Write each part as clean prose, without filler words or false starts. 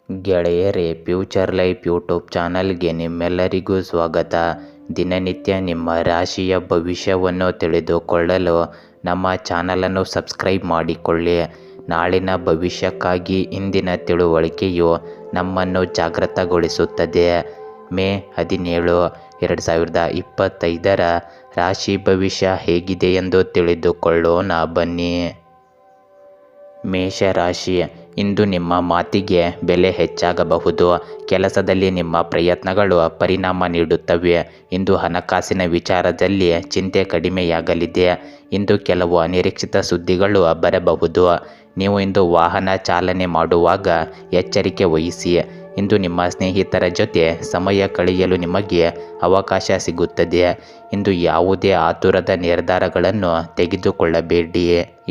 ಗೆಳೆಯರೇ, future life YouTube ಚಾನಲ್ಗೆ ನಿಮ್ಮೆಲ್ಲರಿಗೂ ಸ್ವಾಗತ. ದಿನನಿತ್ಯ ನಿಮ್ಮ ರಾಶಿಯ ಭವಿಷ್ಯವನ್ನು ತಿಳಿದುಕೊಳ್ಳಲು ನಮ್ಮ ಚಾನಲನ್ನು ಸಬ್ಸ್ಕ್ರೈಬ್ ಮಾಡಿಕೊಳ್ಳಿ. ನಾಳಿನ ಭವಿಷ್ಯಕ್ಕಾಗಿ ಇಂದಿನ ತಿಳುವಳಿಕೆಯು ನಮ್ಮನ್ನು ಜಾಗೃತಗೊಳಿಸುತ್ತದೆ. ಮೇ 17, 2025 ರಾಶಿ ಭವಿಷ್ಯ ಹೇಗಿದೆ ಎಂದು ತಿಳಿದುಕೊಳ್ಳೋಣ ಬನ್ನಿ. ಮೇಷರಾಶಿ, ಇಂದು ನಿಮ್ಮ ಮಾತಿಗೆ ಬೆಲೆ ಹೆಚ್ಚಾಗಬಹುದು. ಕೆಲಸದಲ್ಲಿ ನಿಮ್ಮ ಪ್ರಯತ್ನಗಳು ಪರಿಣಾಮ ನೀಡುತ್ತವೆ. ಇಂದು ಹಣಕಾಸಿನ ವಿಚಾರದಲ್ಲಿ ಚಿಂತೆ ಕಡಿಮೆಯಾಗಲಿದೆ. ಇಂದು ಕೆಲವು ಅನಿರೀಕ್ಷಿತ ಸುದ್ದಿಗಳು ಬರಬಹುದು. ನೀವು ಇಂದು ವಾಹನ ಚಾಲನೆ ಮಾಡುವಾಗ ಎಚ್ಚರಿಕೆ ವಹಿಸಿ. ಇಂದು ನಿಮ್ಮ ಸ್ನೇಹಿತರ ಜೊತೆ ಸಮಯ ಕಳೆಯಲು ನಿಮಗೆ ಅವಕಾಶ ಸಿಗುತ್ತದೆ. ಇಂದು ಯಾವುದೇ ಆತುರದ ನಿರ್ಧಾರಗಳನ್ನು ತೆಗೆದುಕೊಳ್ಳಬೇಡಿ.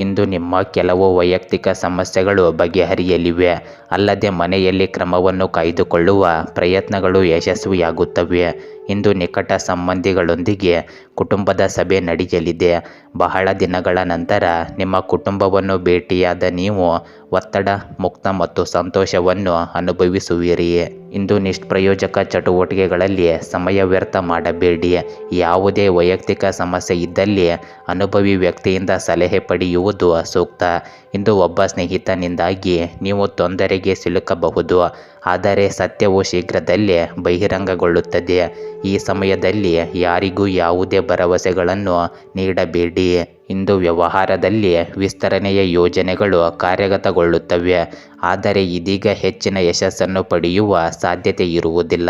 ಇಂದು ನಿಮ್ಮ ಕೆಲವು ವೈಯಕ್ತಿಕ ಸಮಸ್ಯೆಗಳು ಬಗೆಹರಿಯಲಿವೆ. ಅಲ್ಲದೆ ಮನೆಯಲ್ಲಿ ಕ್ರಮವನ್ನು ಕಾಯ್ದುಕೊಳ್ಳುವ ಪ್ರಯತ್ನಗಳು ಯಶಸ್ವಿಯಾಗುತ್ತವೆ. ಇಂದು ನಿಕಟ ಸಂಬಂಧಿಗಳೊಂದಿಗೆ ಕುಟುಂಬದ ಸಭೆ ನಡೆಯಲಿದೆ. ಬಹಳ ದಿನಗಳ ನಂತರ ನಿಮ್ಮ ಕುಟುಂಬವನ್ನು ಭೇಟಿಯಾದ ನೀವು ಒತ್ತಡ ಮುಕ್ತ ಮತ್ತು ಸಂತೋಷವನ್ನು ಅನುಭವಿಸುವಿರಿ. ಇಂದು ನಿಷ್ಪ್ರಯೋಜಕ ಚಟುವಟಿಕೆಗಳಲ್ಲಿ ಸಮಯ ವ್ಯರ್ಥ ಮಾಡಬೇಡಿ. ಯಾವುದೇ ವೈಯಕ್ತಿಕ ಸಮಸ್ಯೆ ಇದ್ದಲ್ಲಿ ಅನುಭವಿ ವ್ಯಕ್ತಿಯಿಂದ ಸಲಹೆ ಪಡೆಯುವುದು ಸೂಕ್ತ. ಇಂದು ಒಬ್ಬ ಸ್ನೇಹಿತನಿಂದಾಗಿ ನೀವು ತೊಂದರೆಗೆ ಸಿಲುಕಬಹುದು, ಆದರೆ ಸತ್ಯವು ಶೀಘ್ರದಲ್ಲೇ ಬಹಿರಂಗಗೊಳ್ಳುತ್ತದೆ. ಈ ಸಮಯದಲ್ಲಿ ಯಾರಿಗೂ ಯಾವುದೇ ಭರವಸೆಗಳನ್ನು ನೀಡಬೇಡಿ. ಇಂದು ವ್ಯವಹಾರದಲ್ಲಿ ವಿಸ್ತರಣೆಯ ಯೋಜನೆಗಳು ಕಾರ್ಯಗತಗೊಳ್ಳುತ್ತವೆ, ಆದರೆ ಇದೀಗ ಹೆಚ್ಚಿನ ಯಶಸ್ಸನ್ನು ಪಡೆಯುವ ಸಾಧ್ಯತೆ ಇರುವುದಿಲ್ಲ.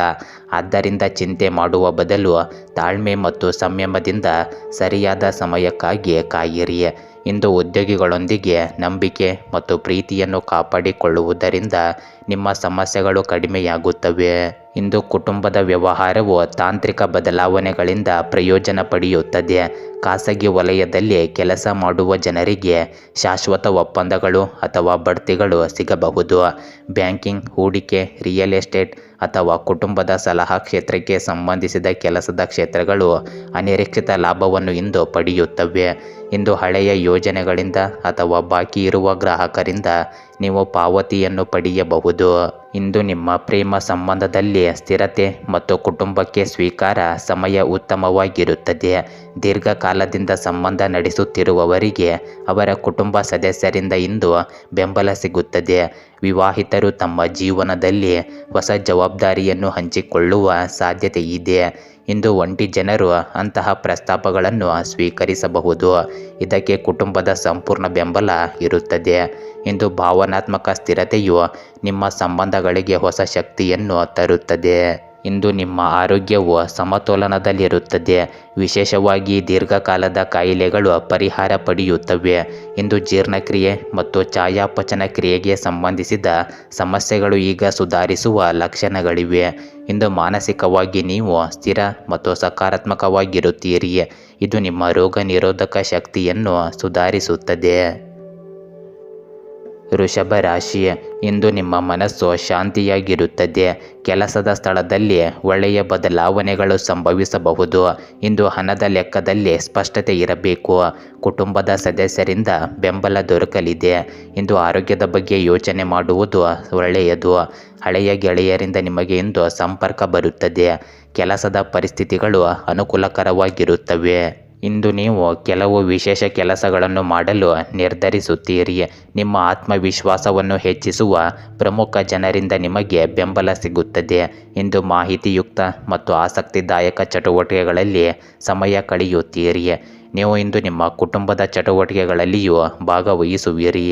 ಆದ್ದರಿಂದ ಚಿಂತೆ ಮಾಡುವ ಬದಲು ತಾಳ್ಮೆ ಮತ್ತು ಸಂಯಮದಿಂದ ಸರಿಯಾದ ಸಮಯಕ್ಕಾಗಿ ಕಾಯಿರಿ. ಇಂದು ಉದ್ಯೋಗಿಗಳೊಂದಿಗೆ ನಂಬಿಕೆ ಮತ್ತು ಪ್ರೀತಿಯನ್ನು ಕಾಪಾಡಿಕೊಳ್ಳುವುದರಿಂದ ನಿಮ್ಮ ಸಮಸ್ಯೆಗಳು ಕಡಿಮೆಯಾಗುತ್ತವೆ. ಇಂದು ಕುಟುಂಬದ ವ್ಯವಹಾರವು ತಾಂತ್ರಿಕ ಬದಲಾವಣೆಗಳಿಂದ ಪ್ರಯೋಜನ ಪಡೆಯುತ್ತದೆ. ಖಾಸಗಿ ವಲಯದಲ್ಲಿ ಕೆಲಸ ಮಾಡುವ ಜನರಿಗೆ ಶಾಶ್ವತ ಒಪ್ಪಂದಗಳು ಅಥವಾ ಬಡ್ತಿಗಳು ಸಿಗಬಹುದು. ಬ್ಯಾಂಕಿಂಗ್, ಹೂಡಿಕೆ, ರಿಯಲ್ ಎಸ್ಟೇಟ್ ಅಥವಾ ಕುಟುಂಬದ ಸಲಹಾ ಕ್ಷೇತ್ರಕ್ಕೆ ಸಂಬಂಧಿಸಿದ ಕೆಲಸದ ಕ್ಷೇತ್ರಗಳು ಅನಿರೀಕ್ಷಿತ ಲಾಭವನ್ನು ಇಂದು ಪಡೆಯುತ್ತವೆ. ಇಂದು ಹಳೆಯ ಯೋಜನೆಗಳಿಂದ ಅಥವಾ ಬಾಕಿ ಇರುವ ಗ್ರಾಹಕರಿಂದ ನೀವು ಪಾವತಿಯನ್ನು ಪಡೆಯಬಹುದು. ಇಂದು ನಿಮ್ಮ ಪ್ರೇಮ ಸಂಬಂಧದಲ್ಲಿ ಸ್ಥಿರತೆ ಮತ್ತು ಕುಟುಂಬಕ್ಕೆ ಸ್ವೀಕಾರ ಸಮಯ ಉತ್ತಮವಾಗಿರುತ್ತದೆ. ದೀರ್ಘಕಾಲದಿಂದ ಸಂಬಂಧ ನಡೆಸುತ್ತಿರುವವರಿಗೆ ಅವರ ಕುಟುಂಬ ಸದಸ್ಯರಿಂದ ಇಂದು ಬೆಂಬಲ ಸಿಗುತ್ತದೆ. ವಿವಾಹಿತರು ತಮ್ಮ ಜೀವನದಲ್ಲಿ ಹೊಸ ಜವಾಬ್ದಾರಿಯನ್ನು ಹಂಚಿಕೊಳ್ಳುವ ಸಾಧ್ಯತೆ ಇದೆ. ಇಂದು ಒಂಟಿ ಜನರು ಅಂತಹ ಪ್ರಸ್ತಾಪಗಳನ್ನು ಸ್ವೀಕರಿಸಬಹುದು. ಇದಕ್ಕೆ ಕುಟುಂಬದ ಸಂಪೂರ್ಣ ಬೆಂಬಲ ಇರುತ್ತದೆ. ಇಂದು ಭಾವನಾತ್ಮಕ ಸ್ಥಿರತೆಯು ನಿಮ್ಮ ಸಂಬಂಧಗಳಿಗೆ ಹೊಸ ಶಕ್ತಿಯನ್ನು ತರುತ್ತದೆ. ಇಂದು ನಿಮ್ಮ ಆರೋಗ್ಯವು ಸಮತೋಲನದಲ್ಲಿರುತ್ತದೆ. ವಿಶೇಷವಾಗಿ ದೀರ್ಘಕಾಲದ ಕಾಯಿಲೆಗಳು ಪರಿಹಾರ ಪಡೆಯುತ್ತವೆ. ಇಂದು ಜೀರ್ಣಕ್ರಿಯೆ ಮತ್ತು ಚಯಾಪಚಯ ಕ್ರಿಯೆಗೆ ಸಂಬಂಧಿಸಿದ ಸಮಸ್ಯೆಗಳು ಈಗ ಸುಧಾರಿಸುವ ಲಕ್ಷಣಗಳಿವೆ. ಇಂದು ಮಾನಸಿಕವಾಗಿ ನೀವು ಸ್ಥಿರ ಮತ್ತು ಸಕಾರಾತ್ಮಕವಾಗಿರುತ್ತೀರಿ. ಇದು ನಿಮ್ಮ ರೋಗ ನಿರೋಧಕ ಶಕ್ತಿಯನ್ನು ಸುಧಾರಿಸುತ್ತದೆ. ವೃಷಭ ರಾಶಿ, ಇಂದು ನಿಮ್ಮ ಮನಸ್ಸು ಶಾಂತಿಯಾಗಿರುತ್ತದೆ. ಕೆಲಸದ ಸ್ಥಳದಲ್ಲಿ ಒಳ್ಳೆಯ ಬದಲಾವಣೆಗಳು ಸಂಭವಿಸಬಹುದು. ಇಂದು ಹಣದ ಲೆಕ್ಕದಲ್ಲಿ ಸ್ಪಷ್ಟತೆ ಇರಬೇಕು. ಕುಟುಂಬದ ಸದಸ್ಯರಿಂದ ಬೆಂಬಲ ದೊರಕಲಿದೆ. ಇಂದು ಆರೋಗ್ಯದ ಬಗ್ಗೆ ಯೋಚನೆ ಮಾಡುವುದು ಒಳ್ಳೆಯದು. ಹಳೆಯ ಗೆಳೆಯರಿಂದ ನಿಮಗೆ ಇಂದು ಸಂಪರ್ಕ ಬರುತ್ತದೆ. ಕೆಲಸದ ಪರಿಸ್ಥಿತಿಗಳು ಅನುಕೂಲಕರವಾಗಿರುತ್ತವೆ. ಇಂದು ನೀವು ಕೆಲವು ವಿಶೇಷ ಕೆಲಸಗಳನ್ನು ಮಾಡಲು ನಿರ್ಧರಿಸುತ್ತೀರಿ. ನಿಮ್ಮ ಆತ್ಮವಿಶ್ವಾಸವನ್ನು ಹೆಚ್ಚಿಸುವ ಪ್ರಮುಖ ಜನರಿಂದ ನಿಮಗೆ ಬೆಂಬಲ ಸಿಗುತ್ತದೆ. ಇಂದು ಮಾಹಿತಿಯುಕ್ತ ಮತ್ತು ಆಸಕ್ತಿದಾಯಕ ಚಟುವಟಿಕೆಗಳಲ್ಲಿ ಸಮಯ ಕಳೆಯುತ್ತೀರಿ. ನೀವು ಇಂದು ನಿಮ್ಮ ಕುಟುಂಬದ ಚಟುವಟಿಕೆಗಳಲ್ಲಿಯೂ ಭಾಗವಹಿಸುವಿರಿ.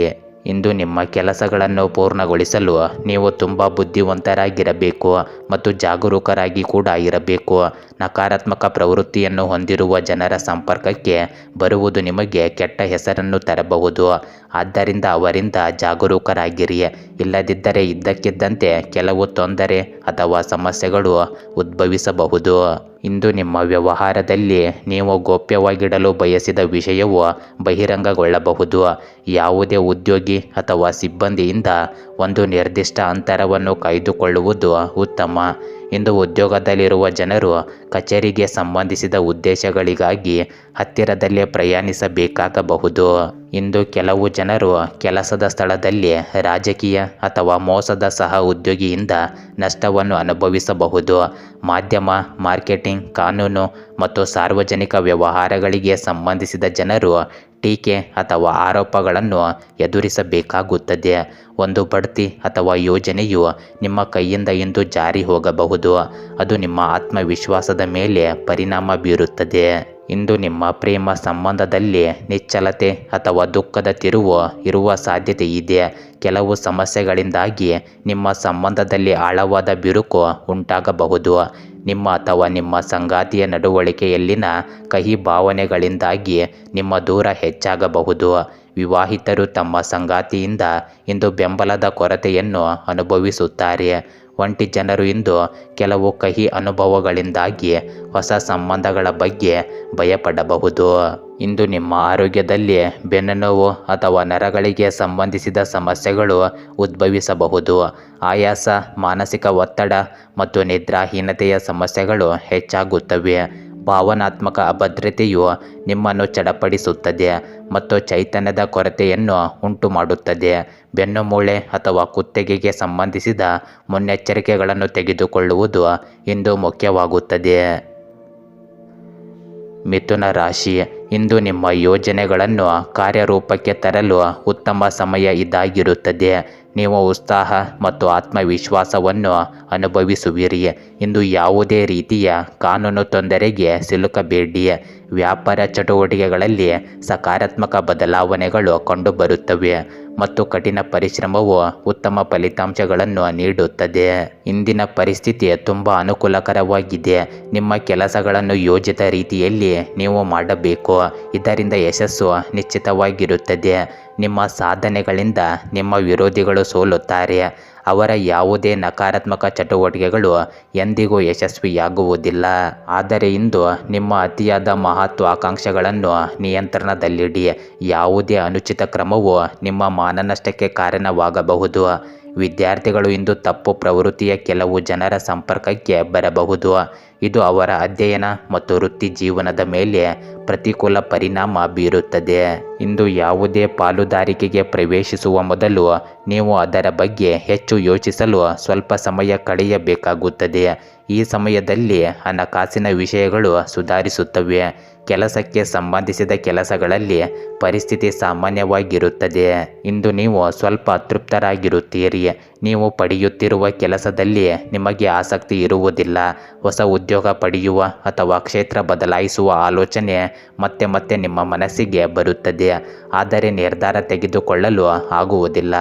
ಇಂದು ನಿಮ್ಮ ಕೆಲಸಗಳನ್ನು ಪೂರ್ಣಗೊಳಿಸಲು ನೀವು ತುಂಬ ಬುದ್ಧಿವಂತರಾಗಿರಬೇಕು ಮತ್ತು ಜಾಗರೂಕರಾಗಿ ಕೂಡ ಇರಬೇಕು. ನಕಾರಾತ್ಮಕ ಪ್ರವೃತ್ತಿಯನ್ನು ಹೊಂದಿರುವ ಜನರ ಸಂಪರ್ಕಕ್ಕೆ ಬರುವುದು ನಿಮಗೆ ಕೆಟ್ಟ ಹೆಸರನ್ನು ತರಬಹುದು. ಆದ್ದರಿಂದ ಅವರಿಂದ ಜಾಗರೂಕರಾಗಿರಿ. ಇಲ್ಲದಿದ್ದರೆ ಇದ್ದಕ್ಕಿದ್ದಂತೆ ಕೆಲವು ತೊಂದರೆ ಅಥವಾ ಸಮಸ್ಯೆಗಳು ಉದ್ಭವಿಸಬಹುದು. ಇಂದು ನಿಮ್ಮ ವ್ಯವಹಾರದಲ್ಲಿ ನೀವು ಗೌಪ್ಯವಾಗಿಡಲು ಬಯಸಿದ ವಿಷಯವು ಬಹಿರಂಗಗೊಳ್ಳಬಹುದು. ಯಾವುದೇ ಉದ್ಯೋಗಿ ಅಥವಾ ಸಿಬ್ಬಂದಿಯಿಂದ ಒಂದು ನಿರ್ದಿಷ್ಟ ಅಂತರವನ್ನು ಕಾಯ್ದುಕೊಳ್ಳುವುದು ಉತ್ತಮ. ಇಂದು ಉದ್ಯೋಗದಲ್ಲಿರುವ ಜನರು ಕಚೇರಿಗೆ ಸಂಬಂಧಿಸಿದ ಉದ್ದೇಶಗಳಿಗಾಗಿ ಹತ್ತಿರದಲ್ಲೇ ಪ್ರಯಾಣಿಸಬೇಕಾಗಬಹುದು. ಇಂದು ಕೆಲವು ಜನರು ಕೆಲಸದ ಸ್ಥಳದಲ್ಲಿ ರಾಜಕೀಯ ಅಥವಾ ಮೋಸದ ಸಹ ಉದ್ಯೋಗಿಯಿಂದ ನಷ್ಟವನ್ನು ಅನುಭವಿಸಬಹುದು. ಮಾಧ್ಯಮ, ಮಾರ್ಕೆಟಿಂಗ್, ಕಾನೂನು ಮತ್ತು ಸಾರ್ವಜನಿಕ ವ್ಯವಹಾರಗಳಿಗೆ ಸಂಬಂಧಿಸಿದ ಜನರು ಟೀಕೆ ಅಥವಾ ಆರೋಪಗಳನ್ನು ಎದುರಿಸಬೇಕಾಗುತ್ತದೆ. ಒಂದು ಬಡ್ತಿ ಅಥವಾ ಯೋಜನೆಯು ನಿಮ್ಮ ಕೈಯಿಂದ ಇಂದು ಜಾರಿ ಹೋಗಬಹುದು. ಅದು ನಿಮ್ಮ ಆತ್ಮವಿಶ್ವಾಸದ ಮೇಲೆ ಪರಿಣಾಮ ಬೀರುತ್ತದೆ. ಇಂದು ನಿಮ್ಮ ಪ್ರೇಮ ಸಂಬಂಧದಲ್ಲಿ ನಿಶ್ಚಲತೆ ಅಥವಾ ದುಃಖದ ತಿರುವು ಇರುವ ಸಾಧ್ಯತೆ ಇದೆ. ಕೆಲವು ಸಮಸ್ಯೆಗಳಿಂದಾಗಿ ನಿಮ್ಮ ಸಂಬಂಧದಲ್ಲಿ ಆಳವಾದ ಬಿರುಕು ಉಂಟಾಗಬಹುದು. ನಿಮ್ಮ ಅಥವಾ ನಿಮ್ಮ ಸಂಗಾತಿಯ ನಡವಳಿಕೆಯಲ್ಲಿನ ಕಹಿ ಭಾವನೆಗಳಿಂದಾಗಿ ನಿಮ್ಮ ದೂರ ಹೆಚ್ಚಾಗಬಹುದು. ವಿವಾಹಿತರು ತಮ್ಮ ಸಂಗಾತಿಯಿಂದ ಇಂದು ಬೆಂಬಲದ ಕೊರತೆಯನ್ನು ಅನುಭವಿಸುತ್ತಾರೆ. ಒಂಟಿ ಜನರು ಇಂದು ಕೆಲವು ಕಹಿ ಅನುಭವಗಳಿಂದಾಗಿ ಹೊಸ ಸಂಬಂಧಗಳ ಬಗ್ಗೆ ಭಯಪಡಬಹುದು. ಇಂದು ನಿಮ್ಮ ಆರೋಗ್ಯದಲ್ಲಿ ಬೆನ್ನುನೋವು ಅಥವಾ ನರಗಳಿಗೆ ಸಂಬಂಧಿಸಿದ ಸಮಸ್ಯೆಗಳು ಉದ್ಭವಿಸಬಹುದು. ಆಯಾಸ, ಮಾನಸಿಕ ಒತ್ತಡ ಮತ್ತು ನಿದ್ರಾಹೀನತೆಯ ಸಮಸ್ಯೆಗಳು ಹೆಚ್ಚಾಗುತ್ತವೆ. ಭಾವನಾತ್ಮಕ ಅಭದ್ರತೆಯು ನಿಮ್ಮನ್ನು ಚಡಪಡಿಸುತ್ತದೆ ಮತ್ತು ಚೈತನ್ಯದ ಕೊರತೆಯನ್ನು ಉಂಟುಮಾಡುತ್ತದೆ. ಬೆನ್ನುಮೂಳೆ ಅಥವಾ ಕುತ್ತಿಗೆಗೆ ಸಂಬಂಧಿಸಿದ ಮುನ್ನೆಚ್ಚರಿಕೆಗಳನ್ನು ತೆಗೆದುಕೊಳ್ಳುವುದು ಇಂದು ಮುಖ್ಯವಾಗುತ್ತದೆ. ಮಿಥುನ ರಾಶಿ, ಇಂದು ನಿಮ್ಮ ಯೋಜನೆಗಳನ್ನು ಕಾರ್ಯರೂಪಕ್ಕೆ ತರಲು ಉತ್ತಮ ಸಮಯ ಇದಾಗಿರುತ್ತದೆ. ನೀವು ಉತ್ಸಾಹ ಮತ್ತು ಆತ್ಮವಿಶ್ವಾಸವನ್ನು ಅನುಭವಿಸುವಿರಿ. ಇಂದು ಯಾವುದೇ ರೀತಿಯ ಕಾನೂನು ತೊಂದರೆಗೆ ಸಿಲುಕಬೇಡಿ. ವ್ಯಾಪಾರ ಚಟುವಟಿಕೆಗಳಲ್ಲಿ ಸಕಾರಾತ್ಮಕ ಬದಲಾವಣೆಗಳು ಕಂಡುಬರುತ್ತವೆ ಮತ್ತು ಕಠಿಣ ಪರಿಶ್ರಮವು ಉತ್ತಮ ಫಲಿತಾಂಶಗಳನ್ನು ನೀಡುತ್ತದೆ. ಇಂದಿನ ಪರಿಸ್ಥಿತಿ ತುಂಬ ಅನುಕೂಲಕರವಾಗಿದೆ. ನಿಮ್ಮ ಕೆಲಸಗಳನ್ನು ಯೋಜಿತ ರೀತಿಯಲ್ಲಿ ನೀವು ಮಾಡಬೇಕು. ಇದರಿಂದ ಯಶಸ್ಸು ನಿಶ್ಚಿತವಾಗಿರುತ್ತದೆ. ನಿಮ್ಮ ಸಾಧನೆಗಳಿಂದ ನಿಮ್ಮ ವಿರೋಧಿಗಳು ಸೋಲುತ್ತಾರೆ. ಅವರ ಯಾವುದೇ ನಕಾರಾತ್ಮಕ ಚಟುವಟಿಕೆಗಳು ಎಂದಿಗೂ ಯಶಸ್ವಿಯಾಗುವುದಿಲ್ಲ. ಆದರೆ ಇಂದು ನಿಮ್ಮ ಅತಿಯಾದ ಮಹತ್ವಾಕಾಂಕ್ಷೆಗಳನ್ನು ನಿಯಂತ್ರಣದಲ್ಲಿಡಿ. ಯಾವುದೇ ಅನುಚಿತ ಕ್ರಮವು ನಿಮ್ಮ ಮಾನನಷ್ಟಕ್ಕೆ ಕಾರಣವಾಗಬಹುದು. ವಿದ್ಯಾರ್ಥಿಗಳು ಇಂದು ತಪ್ಪು ಪ್ರವೃತ್ತಿಯ ಕೆಲವು ಜನರ ಸಂಪರ್ಕಕ್ಕೆ ಬರಬಹುದು. ಇದು ಅವರ ಅಧ್ಯಯನ ಮತ್ತು ವೃತ್ತಿ ಜೀವನದ ಮೇಲೆ ಪ್ರತಿಕೂಲ ಪರಿಣಾಮ ಬೀರುತ್ತದೆ. ಇಂದು ಯಾವುದೇ ಪಾಲುದಾರಿಕೆಗೆ ಪ್ರವೇಶಿಸುವ ಮೊದಲು ನೀವು ಅದರ ಬಗ್ಗೆ ಹೆಚ್ಚು ಯೋಚಿಸಲು ಸ್ವಲ್ಪ ಸಮಯ ಕಳೆಯಬೇಕಾಗುತ್ತದೆ. ಈ ಸಮಯದಲ್ಲಿ ಹಣಕಾಸಿನ ವಿಷಯಗಳು ಸುಧಾರಿಸುತ್ತವೆ. ಕೆಲಸಕ್ಕೆ ಸಂಬಂಧಿಸಿದ ಕೆಲಸಗಳಲ್ಲಿ ಪರಿಸ್ಥಿತಿ ಸಾಮಾನ್ಯವಾಗಿರುತ್ತದೆ. ಇಂದು ನೀವು ಸ್ವಲ್ಪ ಅತೃಪ್ತರಾಗಿರುತ್ತೀರಿ. ನೀವು ಪಡೆಯುತ್ತಿರುವ ಕೆಲಸದಲ್ಲಿ ನಿಮಗೆ ಆಸಕ್ತಿ ಇರುವುದಿಲ್ಲ. ಹೊಸ ಉದ್ಯೋಗ ಪಡೆಯುವ ಅಥವಾ ಕ್ಷೇತ್ರ ಬದಲಾಯಿಸುವ ಆಲೋಚನೆ ಮತ್ತೆ ಮತ್ತೆ ನಿಮ್ಮ ಮನಸ್ಸಿಗೆ ಬರುತ್ತದೆ, ಆದರೆ ನಿರ್ಧಾರ ತೆಗೆದುಕೊಳ್ಳಲು ಆಗುವುದಿಲ್ಲ.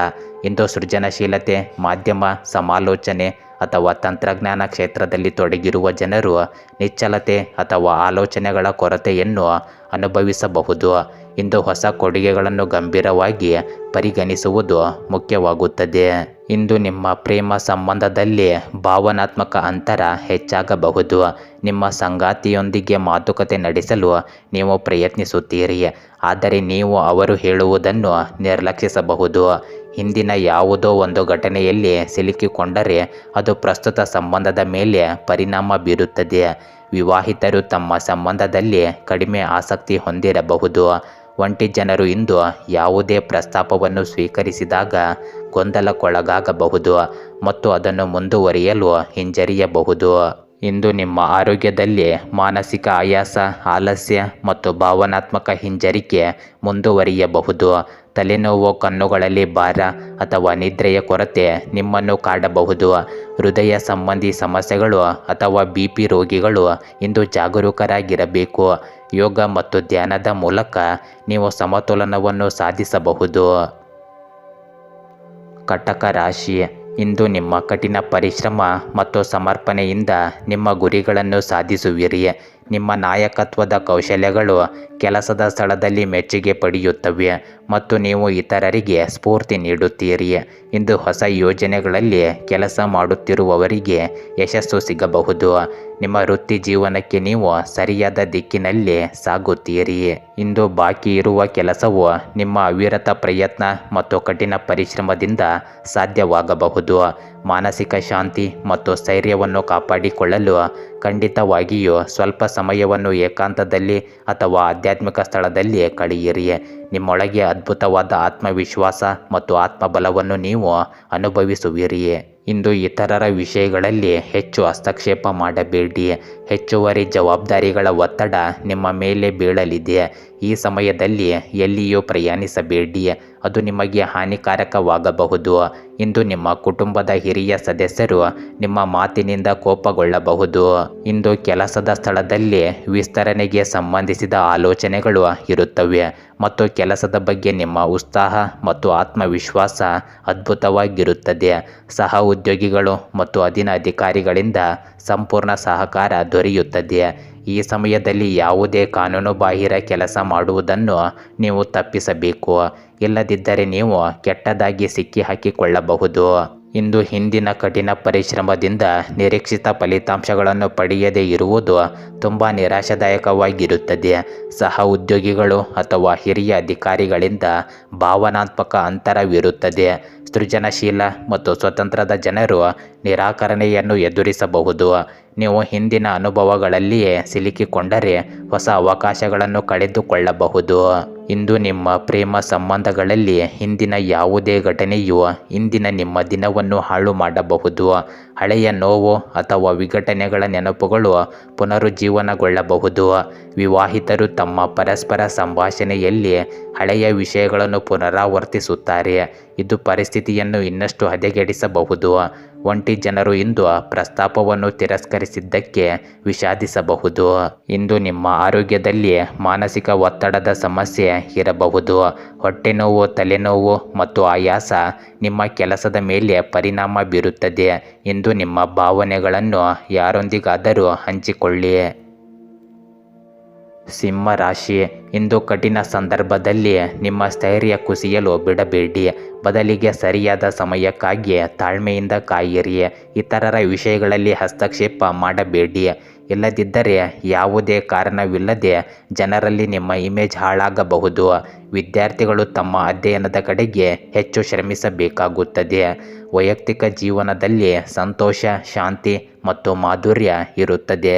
ಇಂದು ಸೃಜನಶೀಲತೆ, ಮಾಧ್ಯಮ, ಸಮಾಲೋಚನೆ ಅಥವಾ ತಂತ್ರಜ್ಞಾನ ಕ್ಷೇತ್ರದಲ್ಲಿ ತೊಡಗಿರುವ ಜನರು ನಿಶ್ಚಲತೆ ಅಥವಾ ಆಲೋಚನೆಗಳ ಕೊರತೆಯನ್ನು ಅನುಭವಿಸಬಹುದು. ಇಂದು ಹೊಸ ಕೊಡುಗೆಗಳನ್ನು ಗಂಭೀರವಾಗಿ ಪರಿಗಣಿಸುವುದು ಮುಖ್ಯವಾಗುತ್ತದೆ. ಇಂದು ನಿಮ್ಮ ಪ್ರೇಮ ಸಂಬಂಧದಲ್ಲಿ ಭಾವನಾತ್ಮಕ ಅಂತರ ಹೆಚ್ಚಾಗಬಹುದು. ನಿಮ್ಮ ಸಂಗಾತಿಯೊಂದಿಗೆ ಮಾತುಕತೆ ನಡೆಸಲು ನೀವು ಪ್ರಯತ್ನಿಸುತ್ತೀರಿ, ಆದರೆ ನೀವು ಅವರು ಹೇಳುವುದನ್ನು ನಿರ್ಲಕ್ಷಿಸಬಹುದು. ಹಿಂದಿನ ಯಾವುದೋ ಒಂದು ಘಟನೆಯಲ್ಲಿ ಸಿಲುಕಿಕೊಂಡರೆ ಅದು ಪ್ರಸ್ತುತ ಸಂಬಂಧದ ಮೇಲೆ ಪರಿಣಾಮ ಬೀರುತ್ತದೆ. ವಿವಾಹಿತರು ತಮ್ಮ ಸಂಬಂಧದಲ್ಲಿ ಕಡಿಮೆ ಆಸಕ್ತಿ ಹೊಂದಿರಬಹುದು. ಒಂಟಿ ಜನರು ಇಂದು ಯಾವುದೇ ಪ್ರಸ್ತಾಪವನ್ನು ಸ್ವೀಕರಿಸಿದಾಗ ಗೊಂದಲಕ್ಕೊಳಗಾಗಬಹುದು ಮತ್ತು ಅದನ್ನು ಮುಂದುವರಿಯಲು ಹಿಂಜರಿಯಬಹುದು. ಇಂದು ನಿಮ್ಮ ಆರೋಗ್ಯದಲ್ಲಿ ಮಾನಸಿಕ ಆಯಾಸ, ಆಲಸ್ಯ ಮತ್ತು ಭಾವನಾತ್ಮಕ ಹಿಂಜರಿಕೆ ಮುಂದುವರಿಯಬಹುದು. ತಲೆನೋವು, ಕಣ್ಣುಗಳಲ್ಲಿ ಭಾರ ಅಥವಾ ನಿದ್ರೆಯ ಕೊರತೆ ನಿಮ್ಮನ್ನು ಕಾಡಬಹುದು. ಹೃದಯ ಸಂಬಂಧಿ ಸಮಸ್ಯೆಗಳು ಅಥವಾ BP ರೋಗಿಗಳು ಇಂದು ಜಾಗರೂಕರಾಗಿರಬೇಕು. ಯೋಗ ಮತ್ತು ಧ್ಯಾನದ ಮೂಲಕ ನೀವು ಸಮತೋಲನವನ್ನು ಸಾಧಿಸಬಹುದು. ಕಟಕ ರಾಶಿ, ಇಂದು ನಿಮ್ಮ ಕಠಿಣ ಪರಿಶ್ರಮ ಮತ್ತು ಸಮರ್ಪಣೆಯಿಂದ ನಿಮ್ಮ ಗುರಿಗಳನ್ನು ಸಾಧಿಸುವಿರಿ. ನಿಮ್ಮ ನಾಯಕತ್ವದ ಕೌಶಲ್ಯಗಳು ಕೆಲಸದ ಸ್ಥಳದಲ್ಲಿ ಮೆಚ್ಚುಗೆ ಪಡೆಯುತ್ತವೆ ಮತ್ತು ನೀವು ಇತರರಿಗೆ ಸ್ಫೂರ್ತಿ ನೀಡುತ್ತೀರಿ. ಇಂದು ಹೊಸ ಯೋಜನೆಗಳಲ್ಲಿ ಕೆಲಸ ಮಾಡುತ್ತಿರುವವರಿಗೆ ಯಶಸ್ಸು ಸಿಗಬಹುದು. ನಿಮ್ಮ ವೃತ್ತಿ ಜೀವನಕ್ಕೆ ನೀವು ಸರಿಯಾದ ದಿಕ್ಕಿನಲ್ಲಿ ಸಾಗುತ್ತೀರಿ. ಇಂದು ಬಾಕಿ ಇರುವ ಕೆಲಸವು ನಿಮ್ಮ ಅವಿರತ ಪ್ರಯತ್ನ ಮತ್ತು ಕಠಿಣ ಪರಿಶ್ರಮದಿಂದ ಸಾಧ್ಯವಾಗಬಹುದು. ಮಾನಸಿಕ ಶಾಂತಿ ಮತ್ತು ಸ್ಥೈರ್ಯವನ್ನು ಕಾಪಾಡಿಕೊಳ್ಳಲು ಖಂಡಿತವಾಗಿಯೂ ಸ್ವಲ್ಪ ಸಮಯವನ್ನು ಏಕಾಂತದಲ್ಲಿ ಅಥವಾ ಆಧ್ಯಾತ್ಮಿಕ ಸ್ಥಳದಲ್ಲಿ ಕಳೆಯಿರಿ. ನಿಮ್ಮೊಳಗೆ ಅದ್ಭುತವಾದ ಆತ್ಮವಿಶ್ವಾಸ ಮತ್ತು ಆತ್ಮಬಲವನ್ನು ನೀವು ಅನುಭವಿಸುವಿರಿ. ಇಂದು ಇತರರ ವಿಷಯಗಳಲ್ಲಿ ಹೆಚ್ಚು ಹಸ್ತಕ್ಷೇಪ ಮಾಡಬೇಡಿ. ಹೆಚ್ಚುವರಿ ಜವಾಬ್ದಾರಿಗಳ ಒತ್ತಡ ನಿಮ್ಮ ಮೇಲೆ ಬೀಳಲಿದೆ. ಈ ಸಮಯದಲ್ಲಿ ಎಲ್ಲಿಯೂ ಪ್ರಯಾಣಿಸಬೇಡಿ, ಅದು ನಿಮಗೆ ಹಾನಿಕಾರಕವಾಗಬಹುದು. ಇಂದು ನಿಮ್ಮ ಕುಟುಂಬದ ಹಿರಿಯ ಸದಸ್ಯರು ನಿಮ್ಮ ಮಾತಿನಿಂದ ಕೋಪಗೊಳ್ಳಬಹುದು. ಇಂದು ಕೆಲಸದ ಸ್ಥಳದಲ್ಲಿ ವಿಸ್ತರಣೆಗೆ ಸಂಬಂಧಿಸಿದ ಆಲೋಚನೆಗಳು ಇರುತ್ತವೆ ಮತ್ತು ಕೆಲಸದ ಬಗ್ಗೆ ನಿಮ್ಮ ಉತ್ಸಾಹ ಮತ್ತು ಆತ್ಮವಿಶ್ವಾಸ ಅದ್ಭುತವಾಗಿರುತ್ತದೆ. ಸಹ ಉದ್ಯೋಗಿಗಳು ಮತ್ತು ಅಧೀನ ಅಧಿಕಾರಿಗಳಿಂದ ಸಂಪೂರ್ಣ ಸಹಕಾರ ದೊರೆಯುತ್ತದೆ. ಈ ಸಮಯದಲ್ಲಿ ಯಾವುದೇ ಕಾನೂನುಬಾಹಿರ ಕೆಲಸ ಮಾಡುವುದನ್ನು ನೀವು ತಪ್ಪಿಸಬೇಕು, ಇಲ್ಲದಿದ್ದರೆ ನೀವು ಕೆಟ್ಟದಾಗಿ ಸಿಕ್ಕಿಹಾಕಿಕೊಳ್ಳಬಹುದು. ಇಂದು ಹಿಂದಿನ ಕಠಿಣ ಪರಿಶ್ರಮದಿಂದ ನಿರೀಕ್ಷಿತ ಫಲಿತಾಂಶಗಳನ್ನು ಪಡೆಯದೇ ಇರುವುದು ತುಂಬ ನಿರಾಶಾದಾಯಕವಾಗಿರುತ್ತದೆ. ಸಹ ಉದ್ಯೋಗಿಗಳು ಅಥವಾ ಹಿರಿಯ ಅಧಿಕಾರಿಗಳಿಂದ ಭಾವನಾತ್ಮಕ ಅಂತರವಿರುತ್ತದೆ. ಸೃಜನಶೀಲ ಮತ್ತು ಸ್ವತಂತ್ರದ ಜನರು ನಿರಾಕರಣೆಯನ್ನು ಎದುರಿಸಬಹುದು. ನೀವು ಹಿಂದಿನ ಅನುಭವಗಳಲ್ಲಿಯೇ ಸಿಲುಕಿಕೊಂಡರೆ ಹೊಸ ಅವಕಾಶಗಳನ್ನು ಕಳೆದುಕೊಳ್ಳಬಹುದು. ಇಂದು ನಿಮ್ಮ ಪ್ರೇಮ ಸಂಬಂಧಗಳಲ್ಲಿ ಹಿಂದಿನ ಯಾವುದೇ ಘಟನೆಯು ಇಂದಿನ ನಿಮ್ಮ ದಿನವನ್ನು ಹಾಳು ಮಾಡಬಹುದು. ಹಳೆಯ ನೋವು ಅಥವಾ ವಿಘಟನೆಗಳ ನೆನಪುಗಳು ಪುನರುಜ್ಜೀವನಗೊಳ್ಳಬಹುದು. ವಿವಾಹಿತರು ತಮ್ಮ ಪರಸ್ಪರ ಸಂಭಾಷಣೆಯಲ್ಲಿ ಹಳೆಯ ವಿಷಯಗಳನ್ನು ಪುನರಾವರ್ತಿಸುತ್ತಾರೆ. ಇದು ಪರಿಸ್ಥಿತಿಯನ್ನು ಇನ್ನಷ್ಟು ಹದಗೆಡಿಸಬಹುದು. ಒಂಟಿ ಜನರು ಇಂದು ಪ್ರಸ್ತಾಪವನ್ನು ತಿರಸ್ಕರಿಸಿದ್ದಕ್ಕೆ ವಿಷಾದಿಸಬಹುದು. ಇಂದು ನಿಮ್ಮ ಆರೋಗ್ಯದಲ್ಲಿ ಮಾನಸಿಕ ಒತ್ತಡದ ಸಮಸ್ಯೆ ಇರಬಹುದು. ಹೊಟ್ಟೆನೋವು, ತಲೆನೋವು ಮತ್ತು ಆಯಾಸ ನಿಮ್ಮ ಕೆಲಸದ ಮೇಲೆ ಪರಿಣಾಮ ಬೀರುತ್ತದೆ. ಇಂದು ನಿಮ್ಮ ಭಾವನೆಗಳನ್ನು ಯಾರೊಂದಿಗಾದರೂ ಹಂಚಿಕೊಳ್ಳಿ. ಸಿಂಹ ರಾಶಿ, ಇಂದು ಕಠಿಣ ಸಂದರ್ಭದಲ್ಲಿ ನಿಮ್ಮ ಸ್ಥೈರ್ಯ ಕುಸಿಯಲು ಬಿಡಬೇಡಿ. ಬದಲಿಗೆ ಸರಿಯಾದ ಸಮಯಕ್ಕಾಗಿ ತಾಳ್ಮೆಯಿಂದ ಕಾಯಿರಿ. ಇತರರ ವಿಷಯಗಳಲ್ಲಿ ಹಸ್ತಕ್ಷೇಪ ಮಾಡಬೇಡಿ, ಇಲ್ಲದಿದ್ದರೆ ಯಾವುದೇ ಕಾರಣವಿಲ್ಲದೆ ಜನರಲ್ಲಿ ನಿಮ್ಮ ಇಮೇಜ್ ಹಾಳಾಗಬಹುದು. ವಿದ್ಯಾರ್ಥಿಗಳು ತಮ್ಮ ಅಧ್ಯಯನದ ಕಡೆಗೆ ಹೆಚ್ಚು ಶ್ರಮಿಸಬೇಕಾಗುತ್ತದೆ. ವೈಯಕ್ತಿಕ ಜೀವನದಲ್ಲಿ ಸಂತೋಷ, ಶಾಂತಿ ಮತ್ತು ಮಾಧುರ್ಯ ಇರುತ್ತದೆ.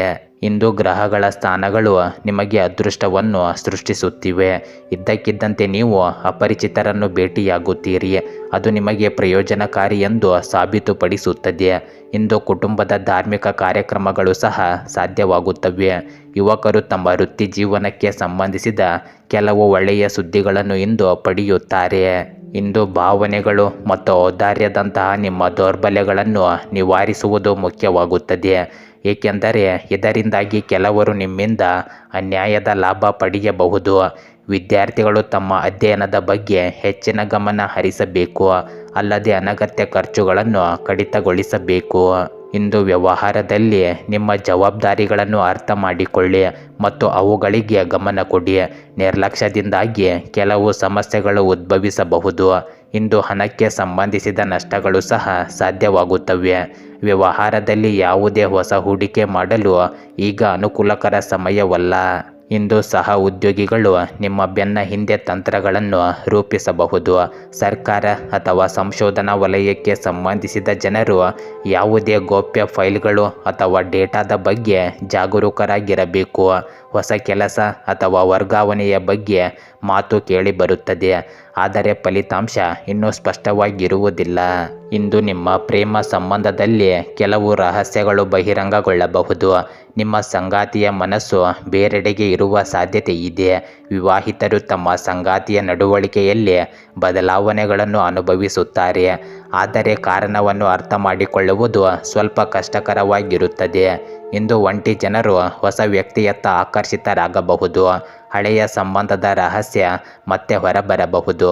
ಇಂದು ಗ್ರಹಗಳ ಸ್ಥಾನಗಳು ನಿಮಗೆ ಅದೃಷ್ಟವನ್ನು ಸೃಷ್ಟಿಸುತ್ತಿವೆ. ಇದ್ದಕ್ಕಿದ್ದಂತೆ ನೀವು ಅಪರಿಚಿತರನ್ನು ಭೇಟಿಯಾಗುತ್ತೀರಿ, ಅದು ನಿಮಗೆ ಪ್ರಯೋಜನಕಾರಿ ಎಂದು ಸಾಬೀತುಪಡಿಸುತ್ತದೆ. ಇಂದು ಕುಟುಂಬದ ಧಾರ್ಮಿಕ ಕಾರ್ಯಕ್ರಮಗಳು ಸಹ ಸಾಧ್ಯವಾಗುತ್ತವೆ. ಯುವಕರು ತಮ್ಮ ವೃತ್ತಿ ಜೀವನಕ್ಕೆ ಸಂಬಂಧಿಸಿದ ಕೆಲವು ಒಳ್ಳೆಯ ಸುದ್ದಿಗಳನ್ನು ಇಂದು ಪಡೆಯುತ್ತಾರೆ. ಇಂದು ಭಾವನೆಗಳು ಮತ್ತು ಔದಾರ್ಯದಂತಹ ನಿಮ್ಮ ದೌರ್ಬಲ್ಯಗಳನ್ನು ನಿವಾರಿಸುವುದು ಮುಖ್ಯವಾಗುತ್ತದೆ, ಏಕೆಂದರೆ ಇದರಿಂದಾಗಿ ಕೆಲವರು ನಿಮ್ಮಿಂದ ಅನ್ಯಾಯದ ಲಾಭ ಪಡೆಯಬಹುದು. ವಿದ್ಯಾರ್ಥಿಗಳು ತಮ್ಮ ಅಧ್ಯಯನದ ಬಗ್ಗೆ ಹೆಚ್ಚಿನ ಗಮನ ಹರಿಸಬೇಕು, ಅಲ್ಲದೆ ಅನಗತ್ಯ ಖರ್ಚುಗಳನ್ನು ಕಡಿತಗೊಳಿಸಬೇಕು. ಇಂದು ವ್ಯವಹಾರದಲ್ಲಿ ನಿಮ್ಮ ಜವಾಬ್ದಾರಿಗಳನ್ನು ಅರ್ಥ ಮಾಡಿಕೊಳ್ಳಿ ಮತ್ತು ಅವುಗಳಿಗೆ ಗಮನ ಕೊಡಿ. ನಿರ್ಲಕ್ಷ್ಯದಿಂದಾಗಿ ಕೆಲವು ಸಮಸ್ಯೆಗಳು ಉದ್ಭವಿಸಬಹುದು. ಇಂದು ಹಣಕ್ಕೆ ಸಂಬಂಧಿಸಿದ ನಷ್ಟಗಳು ಸಹ ಸಾಧ್ಯವಾಗುತ್ತವೆ. ವ್ಯವಹಾರದಲ್ಲಿ ಯಾವುದೇ ಹೊಸ ಹೂಡಿಕೆ ಮಾಡಲು ಈಗ ಅನುಕೂಲಕರ ಸಮಯವಲ್ಲ. ಇಂದು ಸಹ ಉದ್ಯೋಗಿಗಳು ನಿಮ್ಮ ಬೆನ್ನ ಹಿಂದೆ ತಂತ್ರಗಳನ್ನು ರೂಪಿಸಬಹುದು. ಸರ್ಕಾರ ಅಥವಾ ಸಂಶೋಧನಾ ವಲಯಕ್ಕೆ ಸಂಬಂಧಿಸಿದ ಜನರು ಯಾವುದೇ ಗೌಪ್ಯ ಫೈಲ್ಗಳು ಅಥವಾ ಡೇಟಾದ ಬಗ್ಗೆ ಜಾಗರೂಕರಾಗಿರಬೇಕು. ಹೊಸ ಕೆಲಸ ಅಥವಾ ವರ್ಗಾವಣೆಯ ಬಗ್ಗೆ ಮಾತು ಕೇಳಿಬರುತ್ತದೆ, ಆದರೆ ಫಲಿತಾಂಶ ಇನ್ನೂ ಸ್ಪಷ್ಟವಾಗಿರುವುದಿಲ್ಲ. ಇಂದು ನಿಮ್ಮ ಪ್ರೇಮ ಸಂಬಂಧದಲ್ಲಿ ಕೆಲವು ರಹಸ್ಯಗಳು ಬಹಿರಂಗಗೊಳ್ಳಬಹುದು. ನಿಮ್ಮ ಸಂಗಾತಿಯ ಮನಸ್ಸು ಬೇರೆಡೆಗೆ ಇರುವ ಸಾಧ್ಯತೆ ಇದೆ. ವಿವಾಹಿತರು ತಮ್ಮ ಸಂಗಾತಿಯ ನಡವಳಿಕೆಯಲ್ಲಿ ಬದಲಾವಣೆಗಳನ್ನು ಅನುಭವಿಸುತ್ತಾರೆ, ಆದರೆ ಕಾರಣವನ್ನು ಅರ್ಥ ಮಾಡಿಕೊಳ್ಳುವುದು ಸ್ವಲ್ಪ ಕಷ್ಟಕರವಾಗಿರುತ್ತದೆ. ಇಂದು ಒಂಟಿ ಜನರು ಹೊಸ ವ್ಯಕ್ತಿಯತ್ತ ಆಕರ್ಷಿತರಾಗಬಹುದು. ಹಳೆಯ ಸಂಬಂಧದ ರಹಸ್ಯ ಮತ್ತೆ ಹೊರಬರಬಹುದು.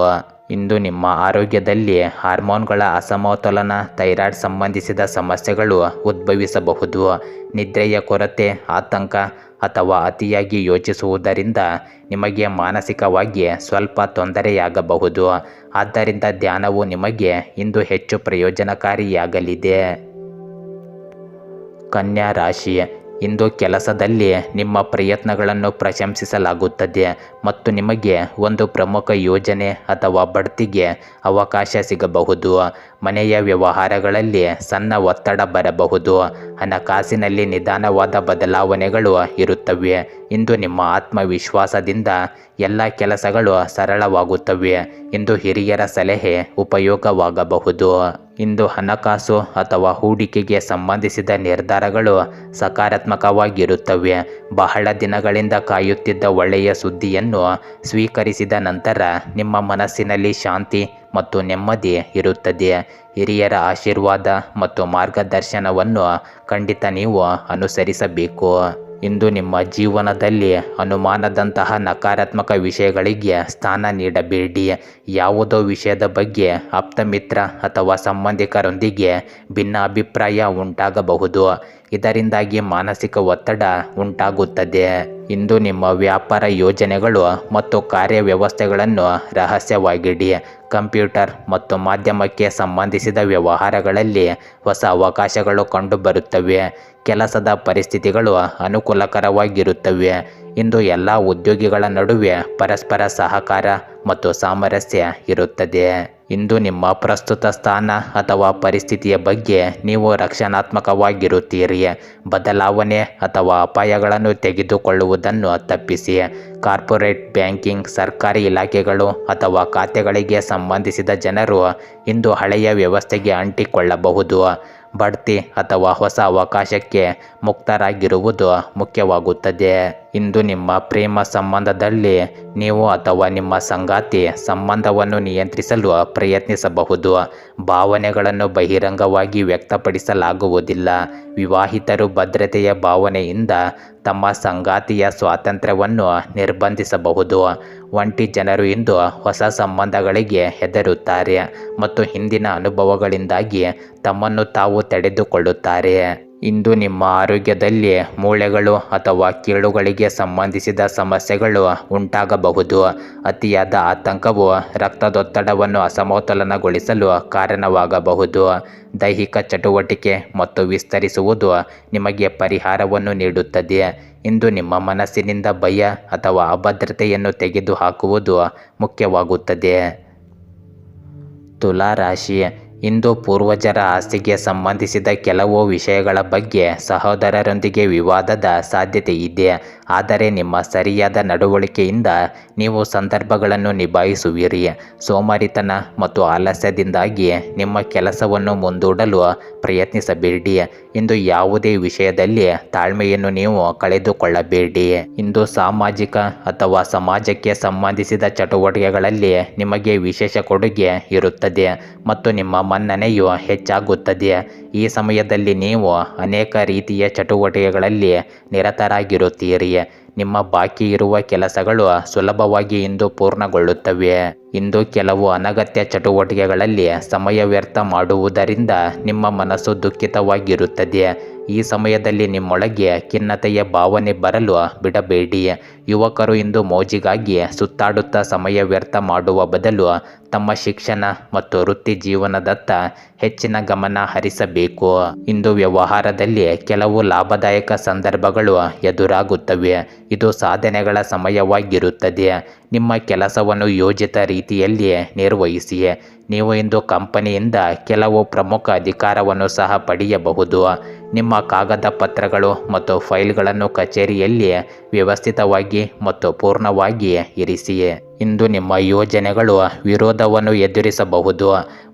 ಇಂದು ನಿಮ್ಮ ಆರೋಗ್ಯದಲ್ಲಿ ಹಾರ್ಮೋನ್ಗಳ ಅಸಮತೋಲನ, ಥೈರಾಯ್ಡ್ ಸಂಬಂಧಿಸಿದ ಸಮಸ್ಯೆಗಳು ಉದ್ಭವಿಸಬಹುದು. ನಿದ್ರೆಯ ಕೊರತೆ, ಆತಂಕ ಅಥವಾ ಅತಿಯಾಗಿ ಯೋಚಿಸುವುದರಿಂದ ನಿಮಗೆ ಮಾನಸಿಕವಾಗಿ ಸ್ವಲ್ಪ ತೊಂದರೆಯಾಗಬಹುದು. ಆದ್ದರಿಂದ ಧ್ಯಾನವು ನಿಮಗೆ ಇಂದು ಹೆಚ್ಚು ಪ್ರಯೋಜನಕಾರಿಯಾಗಲಿದೆ. ಕನ್ಯಾ ರಾಶಿ, ಇಂದು ಕೆಲಸದಲ್ಲಿ ನಿಮ್ಮ ಪ್ರಯತ್ನಗಳನ್ನು ಪ್ರಶಂಸಿಸಲಾಗುತ್ತದೆ ಮತ್ತು ನಿಮಗೆ ಒಂದು ಪ್ರಮುಖ ಯೋಜನೆ ಅಥವಾ ಬಡ್ತಿಗೆ ಅವಕಾಶ ಸಿಗಬಹುದು. ಮನೆಯ ವ್ಯವಹಾರಗಳಲ್ಲಿ ಸಣ್ಣ ಒತ್ತಡ ಬರಬಹುದು. ಹಣಕಾಸಿನಲ್ಲಿ ನಿಧಾನವಾದ ಬದಲಾವಣೆಗಳು ಇರುತ್ತವೆ. ಇಂದು ನಿಮ್ಮ ಆತ್ಮವಿಶ್ವಾಸದಿಂದ ಎಲ್ಲ ಕೆಲಸಗಳು ಸರಳವಾಗುತ್ತವೆ. ಇಂದು ಹಿರಿಯರ ಸಲಹೆ ಉಪಯೋಗವಾಗಬಹುದು. ಇಂದು ಹಣಕಾಸು ಅಥವಾ ಹೂಡಿಕೆಗೆ ಸಂಬಂಧಿಸಿದ ನಿರ್ಧಾರಗಳು ಸಕಾರಾತ್ಮಕವಾಗಿರುತ್ತವೆ. ಬಹಳ ದಿನಗಳಿಂದ ಕಾಯುತ್ತಿದ್ದ ಒಳ್ಳೆಯ ಸುದ್ದಿಯನ್ನು ಸ್ವೀಕರಿಸಿದ ನಂತರ ನಿಮ್ಮ ಮನಸ್ಸಿನಲ್ಲಿ ಶಾಂತಿ ಮತ್ತು ನೆಮ್ಮದಿ ಇರುತ್ತದೆ. ಹಿರಿಯರ ಆಶೀರ್ವಾದ ಮತ್ತು ಮಾರ್ಗದರ್ಶನವನ್ನು ಖಂಡಿತ ನೀವು ಅನುಸರಿಸಬೇಕು. ಇಂದು ನಿಮ್ಮ ಜೀವನದಲ್ಲಿ ಅನುಮಾನದಂತಹ ನಕಾರಾತ್ಮಕ ವಿಷಯಗಳಿಗೆ ಸ್ಥಾನ ನೀಡಬೇಡಿ. ಯಾವುದೋ ವಿಷಯದ ಬಗ್ಗೆ ಆಪ್ತಮಿತ್ರ ಅಥವಾ ಸಂಬಂಧಿಕರೊಂದಿಗೆ ಭಿನ್ನಾಭಿಪ್ರಾಯ ಉಂಟಾಗಬಹುದು. ಇದರಿಂದಾಗಿ ಮಾನಸಿಕ ಒತ್ತಡ ಉಂಟಾಗುತ್ತದೆ. ಇಂದು ನಿಮ್ಮ ವ್ಯಾಪಾರ ಯೋಜನೆಗಳು ಮತ್ತು ಕಾರ್ಯವ್ಯವಸ್ಥೆಗಳನ್ನು ರಹಸ್ಯವಾಗಿಡಿ. ಕಂಪ್ಯೂಟರ್ ಮತ್ತು ಮಾಧ್ಯಮಕ್ಕೆ ಸಂಬಂಧಿಸಿದ ವ್ಯವಹಾರಗಳಲ್ಲಿ ಹೊಸ ಅವಕಾಶಗಳು ಕಂಡುಬರುತ್ತವೆ. ಕೆಲಸದ ಪರಿಸ್ಥಿತಿಗಳು ಅನುಕೂಲಕರವಾಗಿರುತ್ತವೆ. ಇಂದು ಎಲ್ಲ ಉದ್ಯೋಗಿಗಳ ನಡುವೆ ಪರಸ್ಪರ ಸಹಕಾರ ಮತ್ತು ಸಾಮರಸ್ಯ ಇರುತ್ತದೆ. ಇಂದು ನಿಮ್ಮ ಪ್ರಸ್ತುತ ಸ್ಥಾನ ಅಥವಾ ಪರಿಸ್ಥಿತಿಯ ಬಗ್ಗೆ ನೀವು ರಕ್ಷಣಾತ್ಮಕವಾಗಿರುತ್ತೀರಿ. ಬದಲಾವಣೆ ಅಥವಾ ಅಪಾಯಗಳನ್ನು ತೆಗೆದುಕೊಳ್ಳುವುದನ್ನು ತಪ್ಪಿಸಿ. ಕಾರ್ಪೊರೇಟ್ ಬ್ಯಾಂಕಿಂಗ್, ಸರ್ಕಾರಿ ಇಲಾಖೆಗಳು ಅಥವಾ ಖಾತೆಗಳಿಗೆ ಸಂಬಂಧಿಸಿದ ಜನರು ಇಂದು ಹಳೆಯ ವ್ಯವಸ್ಥೆಗೆ ಅಂಟಿಕೊಳ್ಳಬಹುದು. ಬಡ್ತಿ ಅಥವಾ ಹೊಸ ಅವಕಾಶಕ್ಕೆ ಮುಕ್ತರಾಗಿರುವುದು ಮುಖ್ಯವಾಗುತ್ತದೆ. ಇಂದು ನಿಮ್ಮ ಪ್ರೇಮ ಸಂಬಂಧದಲ್ಲಿ ನೀವು ಅಥವಾ ನಿಮ್ಮ ಸಂಗಾತಿ ಸಂಬಂಧವನ್ನು ನಿಯಂತ್ರಿಸಲು ಪ್ರಯತ್ನಿಸಬಹುದು. ಭಾವನೆಗಳನ್ನು ಬಹಿರಂಗವಾಗಿ ವ್ಯಕ್ತಪಡಿಸಲಾಗುವುದಿಲ್ಲ. ವಿವಾಹಿತರು ಭದ್ರತೆಯ ಭಾವನೆಯಿಂದ ತಮ್ಮ ಸಂಗಾತಿಯ ಸ್ವಾತಂತ್ರ್ಯವನ್ನು ನಿರ್ಬಂಧಿಸಬಹುದು. ಒಂಟಿ ಜನರು ಇಂದು ಹೊಸ ಸಂಬಂಧಗಳಿಗೆ ಹೆದರುತ್ತಾರೆ ಮತ್ತು ಹಿಂದಿನ ಅನುಭವಗಳಿಂದಾಗಿ ತಮ್ಮನ್ನು ತಾವು ತಡೆದುಕೊಳ್ಳುತ್ತಾರೆ. ಇಂದು ನಿಮ್ಮ ಆರೋಗ್ಯದಲ್ಲಿ ಮೂಳೆಗಳು ಅಥವಾ ಕೀಲುಗಳಿಗೆ ಸಂಬಂಧಿಸಿದ ಸಮಸ್ಯೆಗಳು ಉಂಟಾಗಬಹುದು. ಅತಿಯಾದ ಆತಂಕವು ರಕ್ತದೊತ್ತಡವನ್ನು ಅಸಮತೋಲನಗೊಳಿಸಲು ಕಾರಣವಾಗಬಹುದು. ದೈಹಿಕ ಚಟುವಟಿಕೆ ಮತ್ತು ವಿಸ್ತರಿಸುವುದು ನಿಮಗೆ ಪರಿಹಾರವನ್ನು ನೀಡುತ್ತದೆ. ಇಂದು ನಿಮ್ಮ ಮನಸ್ಸಿನಿಂದ ಭಯ ಅಥವಾ ಅಭದ್ರತೆಯನ್ನು ತೆಗೆದುಹಾಕುವುದು ಮುಖ್ಯವಾಗುತ್ತದೆ. ತುಲಾ ರಾಶಿ, ಇಂದು ಪೂರ್ವಜರ ಆಸ್ತಿಗೆ ಸಂಬಂಧಿಸಿದ ಕೆಲವು ವಿಷಯಗಳ ಬಗ್ಗೆ ಸಹೋದರರೊಂದಿಗೆ ವಿವಾದದ ಸಾಧ್ಯತೆ ಇದೆ. ಆದರೆ ನಿಮ್ಮ ಸರಿಯಾದ ನಡವಳಿಕೆಯಿಂದ ನೀವು ಸಂದರ್ಭಗಳನ್ನು ನಿಭಾಯಿಸುವಿರಿ. ಸೋಮಾರಿತನ ಮತ್ತು ಆಲಸ್ಯದಿಂದಾಗಿ ನಿಮ್ಮ ಕೆಲಸವನ್ನು ಮುಂದೂಡಲು ಪ್ರಯತ್ನಿಸಬೇಡಿ. ಇಂದು ಯಾವುದೇ ವಿಷಯದಲ್ಲಿ ತಾಳ್ಮೆಯನ್ನು ನೀವು ಕಳೆದುಕೊಳ್ಳಬೇಡಿ. ಇಂದು ಸಾಮಾಜಿಕ ಅಥವಾ ಸಮಾಜಕ್ಕೆ ಸಂಬಂಧಿಸಿದ ಚಟುವಟಿಕೆಗಳಲ್ಲಿ ನಿಮಗೆ ವಿಶೇಷ ಕೊಡುಗೆ ಇರುತ್ತದೆ ಮತ್ತು ನಿಮ್ಮ ಮನ್ನಣೆಯು ಹೆಚ್ಚಾಗುತ್ತದೆ. ಈ ಸಮಯದಲ್ಲಿ ನೀವು ಅನೇಕ ರೀತಿಯ ಚಟುವಟಿಕೆಗಳಲ್ಲಿ ನಿರತರಾಗಿರುತ್ತೀರಿ. ನಿಮ್ಮ ಬಾಕಿ ಇರುವ ಕೆಲಸಗಳು ಸುಲಭವಾಗಿ ಇಂದು ಪೂರ್ಣಗೊಳ್ಳುತ್ತವೆ. ಇಂದು ಕೆಲವು ಅನಗತ್ಯ ಚಟುವಟಿಕೆಗಳಲ್ಲಿ ಸಮಯ ವ್ಯರ್ಥ ಮಾಡುವುದರಿಂದ ನಿಮ್ಮ ಮನಸ್ಸು ದುಃಖಿತವಾಗಿರುತ್ತದೆ. ಈ ಸಮಯದಲ್ಲಿ ನಿಮ್ಮೊಳಗೆ ಖಿನ್ನತೆಯ ಭಾವನೆ ಬರಲು ಬಿಡಬೇಡಿ. ಯುವಕರು ಇಂದು ಮೋಜಿಗಾಗಿ ಸುತ್ತಾಡುತ್ತಾ ಸಮಯ ವ್ಯರ್ಥ ಮಾಡುವ ಬದಲು ತಮ್ಮ ಶಿಕ್ಷಣ ಮತ್ತು ವೃತ್ತಿ ಜೀವನದತ್ತ ಹೆಚ್ಚಿನ ಗಮನ ಹರಿಸಬೇಕು. ಇಂದು ವ್ಯವಹಾರದಲ್ಲಿ ಕೆಲವು ಲಾಭದಾಯಕ ಸಂದರ್ಭಗಳು ಎದುರಾಗುತ್ತವೆ. ಇದು ಸಾಧನೆಗಳ ಸಮಯವಾಗಿರುತ್ತದೆ. ನಿಮ್ಮ ಕೆಲಸವನ್ನು ಯೋಜಿತ ರೀತಿಯಲ್ಲಿ ನಿರ್ವಹಿಸಿ. ನೀವು ಇಂದು ಕಂಪನಿಯಿಂದ ಕೆಲವು ಪ್ರಮುಖ ಅಧಿಕಾರವನ್ನು ಸಹ ಪಡೆಯಬಹುದು. ನಿಮ್ಮ ಕಾಗದ ಪತ್ರಗಳು ಮತ್ತು ಫೈಲ್ಗಳನ್ನು ಕಚೇರಿಯಲ್ಲಿ ವ್ಯವಸ್ಥಿತವಾಗಿ ಮತ್ತು ಪೂರ್ಣವಾಗಿ ಇರಿಸಿ. ಇಂದು ನಿಮ್ಮ ಯೋಜನೆಗಳು ವಿರೋಧವನ್ನು ಎದುರಿಸಬಹುದು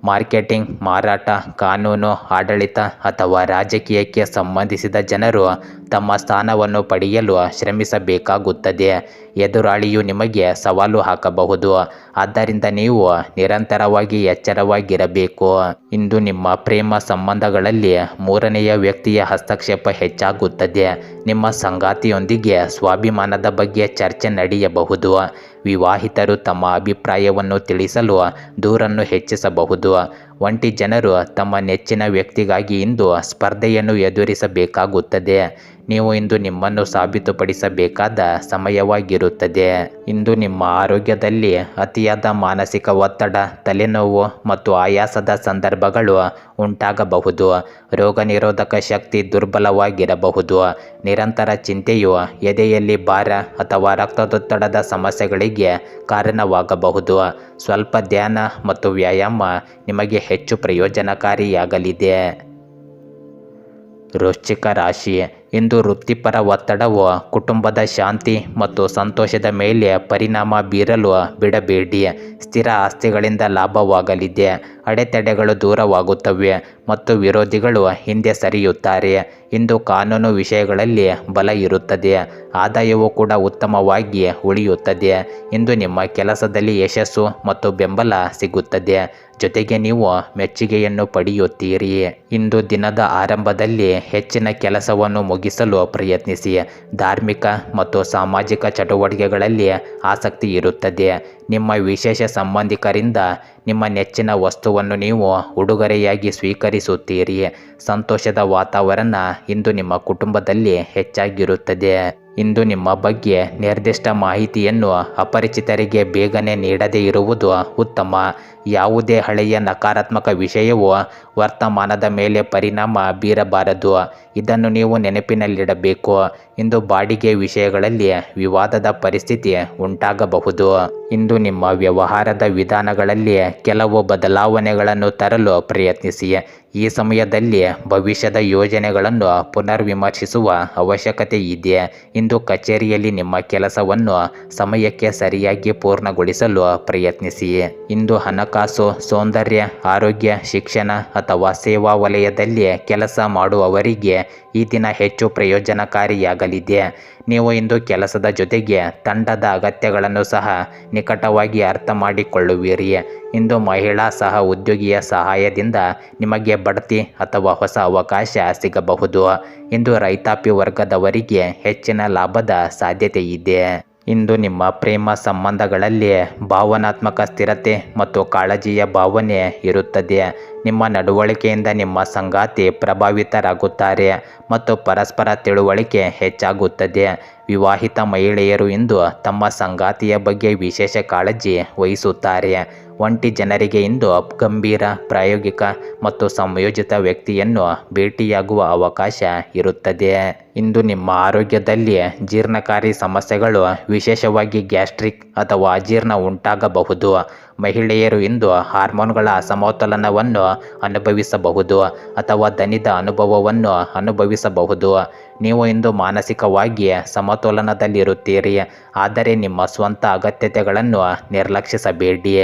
ಮಾರ್ಕೆಟಿಂಗ್, ಮಾರಾಟ, ಕಾನೂನು, ಆಡಳಿತ ಅಥವಾ ರಾಜಕೀಯಕ್ಕೆ ಸಂಬಂಧಿಸಿದ ಜನರು ತಮ್ಮ ಸ್ಥಾನವನ್ನು ಪಡೆಯಲು ಶ್ರಮಿಸಬೇಕಾಗುತ್ತದೆ. ಎದುರಾಳಿಯು ನಿಮಗೆ ಸವಾಲು ಹಾಕಬಹುದು, ಆದ್ದರಿಂದ ನೀವು ನಿರಂತರವಾಗಿ ಎಚ್ಚರವಾಗಿರಬೇಕು. ಇಂದು ನಿಮ್ಮ ಪ್ರೇಮ ಸಂಬಂಧಗಳಲ್ಲಿ ಮೂರನೆಯ ವ್ಯಕ್ತಿಯ ಹಸ್ತಕ್ಷೇಪ ಹೆಚ್ಚಾಗುತ್ತದೆ. ನಿಮ್ಮ ಸಂಗಾತಿಯೊಂದಿಗೆ ಸ್ವಾಭಿಮಾನದ ಬಗ್ಗೆ ಚರ್ಚೆ ನಡೆಯಬಹುದು. ವಿವಾಹಿತರು ತಮ್ಮ ಅಭಿಪ್ರಾಯವನ್ನು ತಿಳಿಸಲು ದೂರನ್ನು ಹೆಚ್ಚಿಸಬಹುದು. ಒಂಟಿ ಜನರು ತಮ್ಮ ನೆಚ್ಚಿನ ವ್ಯಕ್ತಿಗಾಗಿ ಇಂದು ಸ್ಪರ್ಧೆಯನ್ನು ಎದುರಿಸಬೇಕಾಗುತ್ತದೆ. ನೀವು ಇಂದು ನಿಮ್ಮನ್ನು ಸಾಬೀತುಪಡಿಸಬೇಕಾದ ಸಮಯವಾಗಿರುತ್ತದೆ. ಇಂದು ನಿಮ್ಮ ಆರೋಗ್ಯದಲ್ಲಿ ಅತಿಯಾದ ಮಾನಸಿಕ ಒತ್ತಡ, ತಲೆನೋವು ಮತ್ತು ಆಯಾಸದ ಸಂದರ್ಭಗಳು ಉಂಟಾಗಬಹುದು. ರೋಗನಿರೋಧಕ ಶಕ್ತಿ ದುರ್ಬಲವಾಗಿರಬಹುದು. ನಿರಂತರ ಚಿಂತೆಯು ಎದೆಯಲ್ಲಿ ಭಾರ ಅಥವಾ ರಕ್ತದೊತ್ತಡದ ಸಮಸ್ಯೆಗಳಿಗೆ ಕಾರಣವಾಗಬಹುದು. ಸ್ವಲ್ಪ ಧ್ಯಾನ ಮತ್ತು ವ್ಯಾಯಾಮ ನಿಮಗೆ ಹೆಚ್ಚು ಪ್ರಯೋಜನಕಾರಿಯಾಗಲಿದೆ. ವೃಶ್ಚಿಕ ರಾಶಿ. ಇಂದು ವೃತ್ತಿಪರ ಒತ್ತಡವು ಕುಟುಂಬದ ಶಾಂತಿ ಮತ್ತು ಸಂತೋಷದ ಮೇಲೆ ಪರಿಣಾಮ ಬೀರಲು ಬಿಡಬೇಡಿ. ಸ್ಥಿರ ಆಸ್ತಿಗಳಿಂದ ಲಾಭವಾಗಲಿದೆ. ಅಡೆತಡೆಗಳು ದೂರವಾಗುತ್ತವೆ ಮತ್ತು ವಿರೋಧಿಗಳು ಹಿಂದೆ ಸರಿಯುತ್ತಾರೆ. ಇಂದು ಕಾನೂನು ವಿಷಯಗಳಲ್ಲಿ ಬಲ ಇರುತ್ತದೆ. ಆದಾಯವು ಕೂಡ ಉತ್ತಮವಾಗಿ ಉಳಿಯುತ್ತದೆ. ಇಂದು ನಿಮ್ಮ ಕೆಲಸದಲ್ಲಿ ಯಶಸ್ಸು ಮತ್ತು ಬೆಂಬಲ ಸಿಗುತ್ತದೆ, ಜೊತೆಗೆ ನೀವು ಮೆಚ್ಚುಗೆಯನ್ನು ಪಡೆಯುತ್ತೀರಿ. ಇಂದು ದಿನದ ಆರಂಭದಲ್ಲಿ ಹೆಚ್ಚಿನ ಕೆಲಸವನ್ನು ಮುಗಿಸಲು ಪ್ರಯತ್ನಿಸಿ. ಧಾರ್ಮಿಕ ಮತ್ತು ಸಾಮಾಜಿಕ ಚಟುವಟಿಕೆಗಳಲ್ಲಿ ಆಸಕ್ತಿ ಇರುತ್ತದೆ. ನಿಮ್ಮ ವಿಶೇಷ ಸಂಬಂಧಿಕರಿಂದ ನಿಮ್ಮ ನೆಚ್ಚಿನ ವಸ್ತುವನ್ನು ನೀವು ಉಡುಗೊರೆಯಾಗಿ ಸ್ವೀಕರಿಸುತ್ತೀರಿ. ಸಂತೋಷದ ವಾತಾವರಣ ಇಂದು ನಿಮ್ಮ ಕುಟುಂಬದಲ್ಲಿ ಹೆಚ್ಚಾಗಿರುತ್ತದೆ. ಇಂದು ನಿಮ್ಮ ಬಗ್ಗೆ ನಿರ್ದಿಷ್ಟ ಮಾಹಿತಿಯನ್ನು ಅಪರಿಚಿತರಿಗೆ ಬೇಗನೆ ನೀಡದೇ ಇರುವುದು ಉತ್ತಮ. ಯಾವುದೇ ಹಳೆಯ ನಕಾರಾತ್ಮಕ ವಿಷಯವು ವರ್ತಮಾನದ ಮೇಲೆ ಪರಿಣಾಮ ಬೀರಬಾರದು, ಇದನ್ನು ನೀವು ನೆನಪಿನಲ್ಲಿಡಬೇಕು. ಇಂದು ಬಾಡಿಗೆ ವಿಷಯಗಳಲ್ಲಿ ವಿವಾದದ ಪರಿಸ್ಥಿತಿ ಉಂಟಾಗಬಹುದು. ಇಂದು ನಿಮ್ಮ ವ್ಯವಹಾರದ ವಿಧಾನಗಳಲ್ಲಿ ಕೆಲವು ಬದಲಾವಣೆಗಳನ್ನು ತರಲು ಪ್ರಯತ್ನಿಸಿ. ಈ ಸಮಯದಲ್ಲಿ ಭವಿಷ್ಯದ ಯೋಜನೆಗಳನ್ನು ಪುನರ್ವಿಮರ್ಶಿಸುವ ಅವಶ್ಯಕತೆ ಇದೆ. ಇಂದು ಕಚೇರಿಯಲ್ಲಿ ನಿಮ್ಮ ಕೆಲಸವನ್ನು ಸಮಯಕ್ಕೆ ಸರಿಯಾಗಿ ಪೂರ್ಣಗೊಳಿಸಲು ಪ್ರಯತ್ನಿಸಿ. ಇಂದು ಹಣಕಾಸು, ಸೌಂದರ್ಯ, ಆರೋಗ್ಯ, ಶಿಕ್ಷಣ ಅಥವಾ ಸೇವಾ ವಲಯದಲ್ಲಿ ಕೆಲಸ ಮಾಡುವವರಿಗೆ ಈ ದಿನ ಹೆಚ್ಚು ಪ್ರಯೋಜನಕಾರಿಯಾಗಲಿದೆ. ನೀವು ಇಂದು ಕೆಲಸದ ಜೊತೆಗೆ ತಂಡದ ಅಗತ್ಯಗಳನ್ನು ಸಹ ನಿಕಟವಾಗಿ ಅರ್ಥ ಮಾಡಿಕೊಳ್ಳುವಿರಿ. ಇಂದು ಮಹಿಳಾ ಸಹ ಉದ್ಯೋಗಿಯ ಸಹಾಯದಿಂದ ನಿಮಗೆ ಬಡ್ತಿ ಅಥವಾ ಹೊಸ ಅವಕಾಶ ಸಿಗಬಹುದು. ಇಂದು ರೈತಾಪಿ ವರ್ಗದವರಿಗೆ ಹೆಚ್ಚಿನ ಲಾಭದ ಸಾಧ್ಯತೆ ಇದೆ. ಇಂದು ನಿಮ್ಮ ಪ್ರೇಮ ಸಂಬಂಧಗಳಲ್ಲಿ ಭಾವನಾತ್ಮಕ ಸ್ಥಿರತೆ ಮತ್ತು ಕಾಳಜಿಯ ಭಾವನೆ ಇರುತ್ತದೆ. ನಿಮ್ಮ ನಡವಳಿಕೆಯಿಂದ ನಿಮ್ಮ ಸಂಗಾತಿ ಪ್ರಭಾವಿತರಾಗುತ್ತಾರೆ ಮತ್ತು ಪರಸ್ಪರ ತಿಳುವಳಿಕೆ ಹೆಚ್ಚಾಗುತ್ತದೆ. ವಿವಾಹಿತ ಮಹಿಳೆಯರು ಇಂದು ತಮ್ಮ ಸಂಗಾತಿಯ ಬಗ್ಗೆ ವಿಶೇಷ ಕಾಳಜಿ ವಹಿಸುತ್ತಾರೆ. ಒಂಟಿ ಜನರಿಗೆ ಇಂದು ಗಂಭೀರ, ಪ್ರಾಯೋಗಿಕ ಮತ್ತು ಸಂಯೋಜಿತ ವ್ಯಕ್ತಿಯನ್ನು ಭೇಟಿಯಾಗುವ ಅವಕಾಶ ಇರುತ್ತದೆ. ಇಂದು ನಿಮ್ಮ ಆರೋಗ್ಯದಲ್ಲಿ ಜೀರ್ಣಕಾರಿ ಸಮಸ್ಯೆಗಳು, ವಿಶೇಷವಾಗಿ ಗ್ಯಾಸ್ಟ್ರಿಕ್ ಅಥವಾ ಅಜೀರ್ಣ ಉಂಟಾಗಬಹುದು. ಮಹಿಳೆಯರು ಇಂದು ಹಾರ್ಮೋನ್ಗಳ ಅಸಮತೋಲನವನ್ನು ಅನುಭವಿಸಬಹುದು ಅಥವಾ ದಣಿದ ಅನುಭವವನ್ನು ಅನುಭವಿಸಬಹುದು. ನೀವು ಇಂದು ಮಾನಸಿಕವಾಗಿ ಸಮತೋಲನದಲ್ಲಿರುತ್ತೀರಿ, ಆದರೆ ನಿಮ್ಮ ಸ್ವಂತ ಅಗತ್ಯತೆಗಳನ್ನು ನಿರ್ಲಕ್ಷಿಸಬೇಡಿ.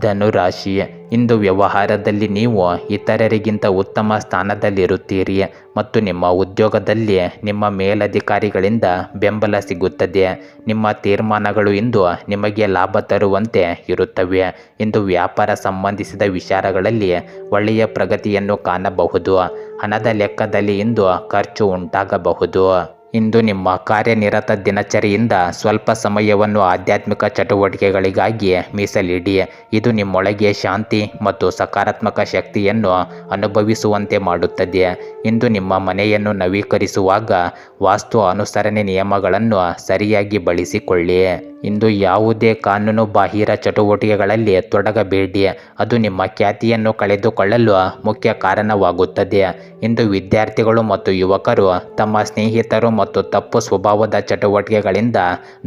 ಧನುರಾಶಿ. ಇಂದು ವ್ಯವಹಾರದಲ್ಲಿ ನೀವು ಇತರರಿಗಿಂತ ಉತ್ತಮ ಸ್ಥಾನದಲ್ಲಿರುತ್ತೀರಿ ಮತ್ತು ನಿಮ್ಮ ಉದ್ಯೋಗದಲ್ಲಿ ನಿಮ್ಮ ಮೇಲಧಿಕಾರಿಗಳಿಂದ ಬೆಂಬಲ ಸಿಗುತ್ತದೆ. ನಿಮ್ಮ ತೀರ್ಮಾನಗಳು ಇಂದು ನಿಮಗೆ ಲಾಭ ತರುವಂತೆ ಇರುತ್ತವೆ. ಇಂದು ವ್ಯಾಪಾರ ಸಂಬಂಧಿಸಿದ ವಿಚಾರಗಳಲ್ಲಿ ಒಳ್ಳೆಯ ಪ್ರಗತಿಯನ್ನು ಕಾಣಬಹುದು. ಹಣದ ಲೆಕ್ಕದಲ್ಲಿ ಇಂದು ಖರ್ಚು ಉಂಟಾಗಬಹುದು. ಇಂದು ನಿಮ್ಮ ಕಾರ್ಯನಿರತ ದಿನಚರಿಯಿಂದ ಸ್ವಲ್ಪ ಸಮಯವನ್ನು ಆಧ್ಯಾತ್ಮಿಕ ಚಟುವಟಿಕೆಗಳಿಗಾಗಿ ಮೀಸಲಿಡಿ. ಇದು ನಿಮ್ಮೊಳಗೆ ಶಾಂತಿ ಮತ್ತು ಸಕಾರಾತ್ಮಕ ಶಕ್ತಿಯನ್ನು ಅನುಭವಿಸುವಂತೆ ಮಾಡುತ್ತದೆ. ಇಂದು ನಿಮ್ಮ ಮನೆಯನ್ನು ನವೀಕರಿಸುವಾಗ ವಾಸ್ತು ಅನುಸರಣೆ ನಿಯಮಗಳನ್ನು ಸರಿಯಾಗಿ ಬಳಸಿಕೊಳ್ಳಿ. ಇಂದು ಯಾವುದೇ ಕಾನೂನು ಬಾಹಿರ ಚಟುವಟಿಕೆಗಳಲ್ಲಿ ತೊಡಗಬೇಡಿ, ಅದು ನಿಮ್ಮ ಖ್ಯಾತಿಯನ್ನು ಕಳೆದುಕೊಳ್ಳಲು ಮುಖ್ಯ ಕಾರಣವಾಗುತ್ತದೆ. ಇಂದು ವಿದ್ಯಾರ್ಥಿಗಳು ಮತ್ತು ಯುವಕರು ತಮ್ಮ ಸ್ನೇಹಿತರು ಮತ್ತು ತಪ್ಪು ಸ್ವಭಾವದ ಚಟುವಟಿಕೆಗಳಿಂದ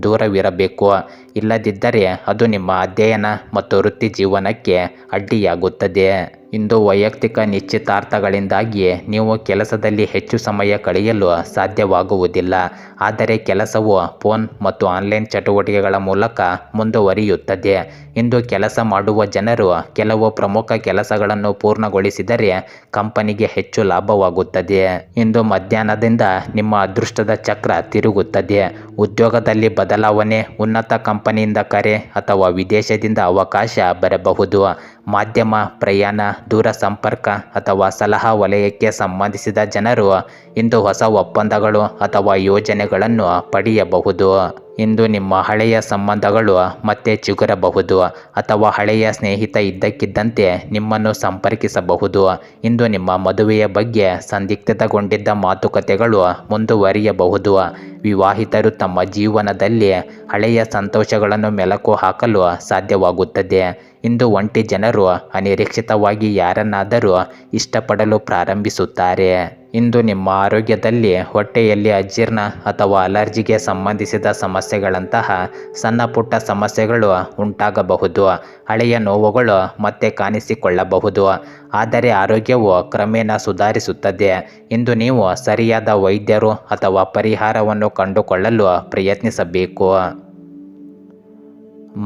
ದೂರವಿರಬೇಕು, ಇಲ್ಲದಿದ್ದರೆ ಅದು ನಿಮ್ಮ ಅಧ್ಯಯನ ಮತ್ತು ವೃತ್ತಿ ಜೀವನಕ್ಕೆ ಅಡ್ಡಿಯಾಗುತ್ತದೆ. ಇಂದು ವೈಯಕ್ತಿಕ ನಿಶ್ಚಿತಾರ್ಥಗಳಿಂದಾಗಿ ನೀವು ಕೆಲಸದಲ್ಲಿ ಹೆಚ್ಚು ಸಮಯ ಕಳೆಯಲು ಸಾಧ್ಯವಾಗುವುದಿಲ್ಲ. ಆದರೆ ಕೆಲಸವು ಫೋನ್ ಮತ್ತು ಆನ್ಲೈನ್ ಚಟುವಟಿಕೆಗಳ ಮೂಲಕ ಮುಂದುವರಿಯುತ್ತದೆ. ಇಂದು ಕೆಲಸ ಮಾಡುವ ಜನರು ಕೆಲವು ಪ್ರಮುಖ ಕೆಲಸಗಳನ್ನು ಪೂರ್ಣಗೊಳಿಸಿದರೆ ಕಂಪನಿಗೆ ಹೆಚ್ಚು ಲಾಭವಾಗುತ್ತದೆ. ಇಂದು ಮಧ್ಯಾಹ್ನದಿಂದ ನಿಮ್ಮ ಅದೃಷ್ಟದ ಚಕ್ರ ತಿರುಗುತ್ತದೆ. ಉದ್ಯೋಗದಲ್ಲಿ ಬದಲಾವಣೆ, ಉನ್ನತ ಕಂಪನಿಯಿಂದ ಕರೆ ಅಥವಾ ವಿದೇಶದಿಂದ ಅವಕಾಶ ಬರಬಹುದು. ಮಾಧ್ಯಮ, ಪ್ರಯಾಣ, ದೂರ ಸಂಪರ್ಕ ಅಥವಾ ಸಲಹಾ ವಲಯಕ್ಕೆ ಸಂಬಂಧಿಸಿದ ಜನರು ಇಂದು ಹೊಸ ಒಪ್ಪಂದಗಳು ಅಥವಾ ಯೋಜನೆಗಳನ್ನು ಪಡೆಯಬಹುದು. ಇಂದು ನಿಮ್ಮ ಹಳೆಯ ಸಂಬಂಧಗಳು ಮತ್ತೆ ಚಿಗುರಬಹುದು ಅಥವಾ ಹಳೆಯ ಸ್ನೇಹಿತ ಇದ್ದಕ್ಕಿದ್ದಂತೆ ನಿಮ್ಮನ್ನು ಸಂಪರ್ಕಿಸಬಹುದು. ಇಂದು ನಿಮ್ಮ ಮದುವೆಯ ಬಗ್ಗೆ ಸಂದಿಗ್ಧಗೊಂಡಿದ್ದ ಮಾತುಕತೆಗಳು ಮುಂದುವರಿಯಬಹುದು. ವಿವಾಹಿತರು ತಮ್ಮ ಜೀವನದಲ್ಲಿ ಹಳೆಯ ಸಂತೋಷಗಳನ್ನು ಮೆಲುಕು ಹಾಕಲು ಸಾಧ್ಯವಾಗುತ್ತದೆ. ಇಂದು ಒಂಟಿ ಜನರು ಅನಿರೀಕ್ಷಿತವಾಗಿ ಯಾರನ್ನಾದರೂ ಇಷ್ಟಪಡಲು ಪ್ರಾರಂಭಿಸುತ್ತಾರೆ. ಇಂದು ನಿಮ್ಮ ಆರೋಗ್ಯದಲ್ಲಿ ಹೊಟ್ಟೆಯಲ್ಲಿ ಅಜೀರ್ಣ ಅಥವಾ ಅಲರ್ಜಿಗೆ ಸಂಬಂಧಿಸಿದ ಸಮಸ್ಯೆಗಳಂತಹ ಸಣ್ಣ ಪುಟ್ಟ ಸಮಸ್ಯೆಗಳು ಉಂಟಾಗಬಹುದು. ಹಳೆಯ ನೋವುಗಳು ಮತ್ತೆ ಕಾಣಿಸಿಕೊಳ್ಳಬಹುದು, ಆದರೆ ಆರೋಗ್ಯವು ಕ್ರಮೇಣ ಸುಧಾರಿಸುತ್ತದೆ. ಇಂದು ನೀವು ಸರಿಯಾದ ವೈದ್ಯರು ಅಥವಾ ಪರಿಹಾರವನ್ನು ಕಂಡುಕೊಳ್ಳಲು ಪ್ರಯತ್ನಿಸಬೇಕು.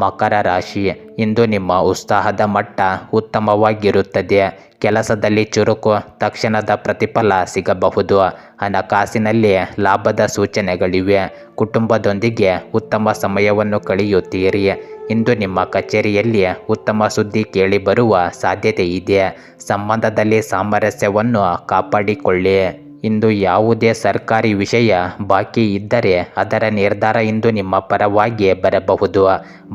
ಮಕರ ರಾಶಿ, ಇಂದು ನಿಮ್ಮ ಉತ್ಸಾಹದ ಮಟ್ಟ ಉತ್ತಮವಾಗಿರುತ್ತದೆ. ಕೆಲಸದಲ್ಲಿ ಚುರುಕು, ತಕ್ಷಣದ ಪ್ರತಿಫಲ ಸಿಗಬಹುದು. ಹಣಕಾಸಿನಲ್ಲಿ ಲಾಭದ ಸೂಚನೆಗಳಿವೆ. ಕುಟುಂಬದೊಂದಿಗೆ ಉತ್ತಮ ಸಮಯವನ್ನು ಕಳೆಯುತ್ತೀರಿ. ಇಂದು ನಿಮ್ಮ ಕಚೇರಿಯಲ್ಲಿ ಉತ್ತಮ ಸುದ್ದಿ ಕೇಳಿಬರುವ ಸಾಧ್ಯತೆ ಇದೆ. ಸಂಬಂಧದಲ್ಲಿ ಸಾಮರಸ್ಯವನ್ನು ಕಾಪಾಡಿಕೊಳ್ಳಿ. ಇಂದು ಯಾವುದೇ ಸರ್ಕಾರಿ ವಿಷಯ ಬಾಕಿ ಇದ್ದರೆ ಅದರ ನಿರ್ಧಾರ ಇಂದು ನಿಮ್ಮ ಪರವಾಗಿ ಬರಬಹುದು.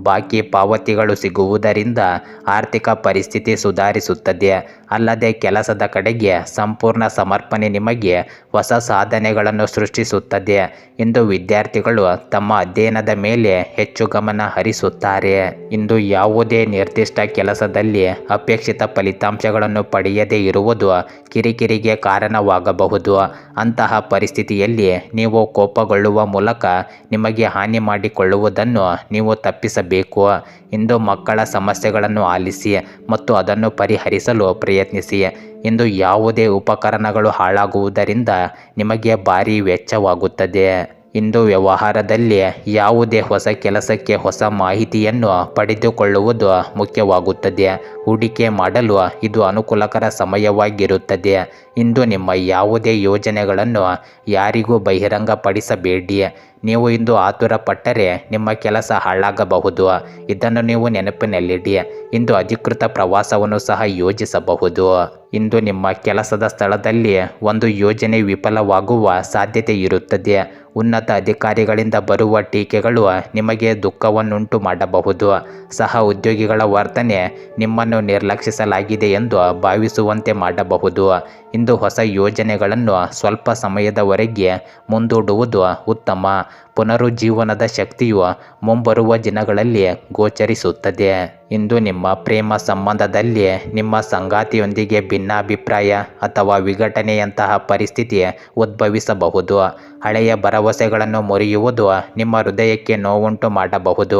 ಬಾಕಿ ಪಾವತಿಗಳು ಸಿಗುವುದರಿಂದ ಆರ್ಥಿಕ ಪರಿಸ್ಥಿತಿ ಸುಧಾರಿಸುತ್ತದೆ. ಅಲ್ಲದೆ ಕೆಲಸದ ಕಡೆಗೆ ಸಂಪೂರ್ಣ ಸಮರ್ಪಣೆ ನಿಮಗೆ ಹೊಸ ಸಾಧನೆಗಳನ್ನು ಸೃಷ್ಟಿಸುತ್ತದೆ. ಇಂದು ವಿದ್ಯಾರ್ಥಿಗಳು ತಮ್ಮ ಅಧ್ಯಯನದ ಮೇಲೆ ಹೆಚ್ಚು ಗಮನ ಹರಿಸುತ್ತಾರೆ. ಇಂದು ಯಾವುದೇ ನಿರ್ದಿಷ್ಟ ಕೆಲಸದಲ್ಲಿ ಅಪೇಕ್ಷಿತ ಫಲಿತಾಂಶಗಳನ್ನು ಪಡೆಯದೇ ಇರುವುದು ಕಿರಿಕಿರಿಗೆ ಕಾರಣವಾಗಬಹುದು. ಅಂತಹ ಪರಿಸ್ಥಿತಿಯಲ್ಲಿ ನೀವು ಕೋಪಗೊಳ್ಳುವ ಮೂಲಕ ನಿಮಗೆ ಹಾನಿ ಮಾಡಿಕೊಳ್ಳುವುದನ್ನು ನೀವು ತಪ್ಪಿಸಬೇಕು. ಇಂದು ಮಕ್ಕಳ ಸಮಸ್ಯೆಗಳನ್ನು ಆಲಿಸಿ ಮತ್ತು ಅದನ್ನು ಪರಿಹರಿಸಲು ಪ್ರಯತ್ನಿಸಿ. ಇಂದು ಯಾವುದೇ ಉಪಕರಣಗಳು ಹಾಳಾಗುವುದರಿಂದ ನಿಮಗೆ ಭಾರಿ ವೆಚ್ಚವಾಗುತ್ತದೆ. ಇಂದು ವ್ಯವಹಾರದಲ್ಲಿ ಯಾವುದೇ ಹೊಸ ಕೆಲಸಕ್ಕೆ ಹೊಸ ಮಾಹಿತಿಯನ್ನು ಪಡೆದುಕೊಳ್ಳುವುದು ಮುಖ್ಯವಾಗುತ್ತದೆ. ಹೂಡಿಕೆ ಮಾಡಲು ಇದು ಅನುಕೂಲಕರ ಸಮಯವಾಗಿರುತ್ತದೆ. ಇಂದು ನಿಮ್ಮ ಯಾವುದೇ ಯೋಜನೆಗಳನ್ನು ಯಾರಿಗೂ ಬಹಿರಂಗಪಡಿಸಬೇಡಿ. ನೀವು ಇಂದು ಆತುರ ಪಟ್ಟರೆ ನಿಮ್ಮ ಕೆಲಸ ಹಾಳಾಗಬಹುದು. ಇದನ್ನು ನೀವು ನೆನಪಿನಲ್ಲಿಡಿ. ಇಂದು ಅಧಿಕೃತ ಪ್ರವಾಸವನ್ನು ಸಹ ಯೋಜಿಸಬಹುದು. ಇಂದು ನಿಮ್ಮ ಕೆಲಸದ ಸ್ಥಳದಲ್ಲಿ ಒಂದು ಯೋಜನೆ ವಿಫಲವಾಗುವ ಸಾಧ್ಯತೆ ಇರುತ್ತದೆ. ಉನ್ನತ ಅಧಿಕಾರಿಗಳಿಂದ ಬರುವ ಟೀಕೆಗಳು ನಿಮಗೆ ದುಃಖವನ್ನುಂಟು ಮಾಡಬಹುದು. ಸಹ ಉದ್ಯೋಗಿಗಳ ವರ್ತನೆ ನಿಮ್ಮನ್ನು ನಿರ್ಲಕ್ಷಿಸಲಾಗಿದೆ ಎಂದು ಭಾವಿಸುವಂತೆ ಮಾಡಬಹುದು. ಇಂದು ಹೊಸ ಯೋಜನೆಗಳನ್ನು ಸ್ವಲ್ಪ ಸಮಯದವರೆಗೆ ಮುಂದೂಡುವುದು ಉತ್ತಮ. ಪುನರುಜ್ಜೀವನದ ಶಕ್ತಿಯು ಮುಂಬರುವ ದಿನಗಳಲ್ಲಿ ಗೋಚರಿಸುತ್ತದೆ. ಇಂದು ನಿಮ್ಮ ಪ್ರೇಮ ಸಂಬಂಧದಲ್ಲಿ ನಿಮ್ಮ ಸಂಗಾತಿಯೊಂದಿಗೆ ಭಿನ್ನಾಭಿಪ್ರಾಯ ಅಥವಾ ವಿಘಟನೆಯಂತಹ ಪರಿಸ್ಥಿತಿ ಉದ್ಭವಿಸಬಹುದು. ಹಳೆಯ ಭರವಸೆಗಳನ್ನು ಮುರಿಯುವುದು ನಿಮ್ಮ ಹೃದಯಕ್ಕೆ ನೋವುಂಟು ಮಾಡಬಹುದು.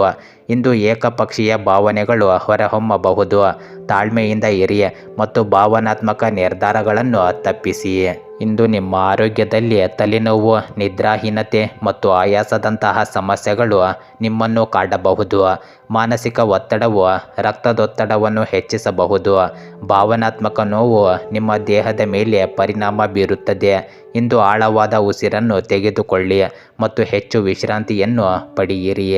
ಇಂದು ಏಕಪಕ್ಷೀಯ ಭಾವನೆಗಳು ಹೊರಹೊಮ್ಮಬಹುದು. ತಾಳ್ಮೆಯಿಂದ ಇರಿ ಮತ್ತು ಭಾವನಾತ್ಮಕ ನಿರ್ಧಾರಗಳನ್ನು ತಪ್ಪಿಸಿ. ಇಂದು ನಿಮ್ಮ ಆರೋಗ್ಯದಲ್ಲಿ ತಲೆನೋವು, ನಿದ್ರಾಹೀನತೆ ಮತ್ತು ಆಯಾಸದಂತಹ ಸಮಸ್ಯೆಗಳು ನಿಮ್ಮನ್ನು ಕಾಡಬಹುದು. ಮಾನಸಿಕ ಒತ್ತಡವು ರಕ್ತದೊತ್ತಡವನ್ನು ಹೆಚ್ಚಿಸಬಹುದು. ಭಾವನಾತ್ಮಕ ನೋವು ನಿಮ್ಮ ದೇಹದ ಮೇಲೆ ಪರಿಣಾಮ ಬೀರುತ್ತದೆ. ಇಂದು ಆಳವಾದ ಉಸಿರನ್ನು ತೆಗೆದುಕೊಳ್ಳಿ ಮತ್ತು ಹೆಚ್ಚು ವಿಶ್ರಾಂತಿಯನ್ನು ಪಡೆಯಿರಿ.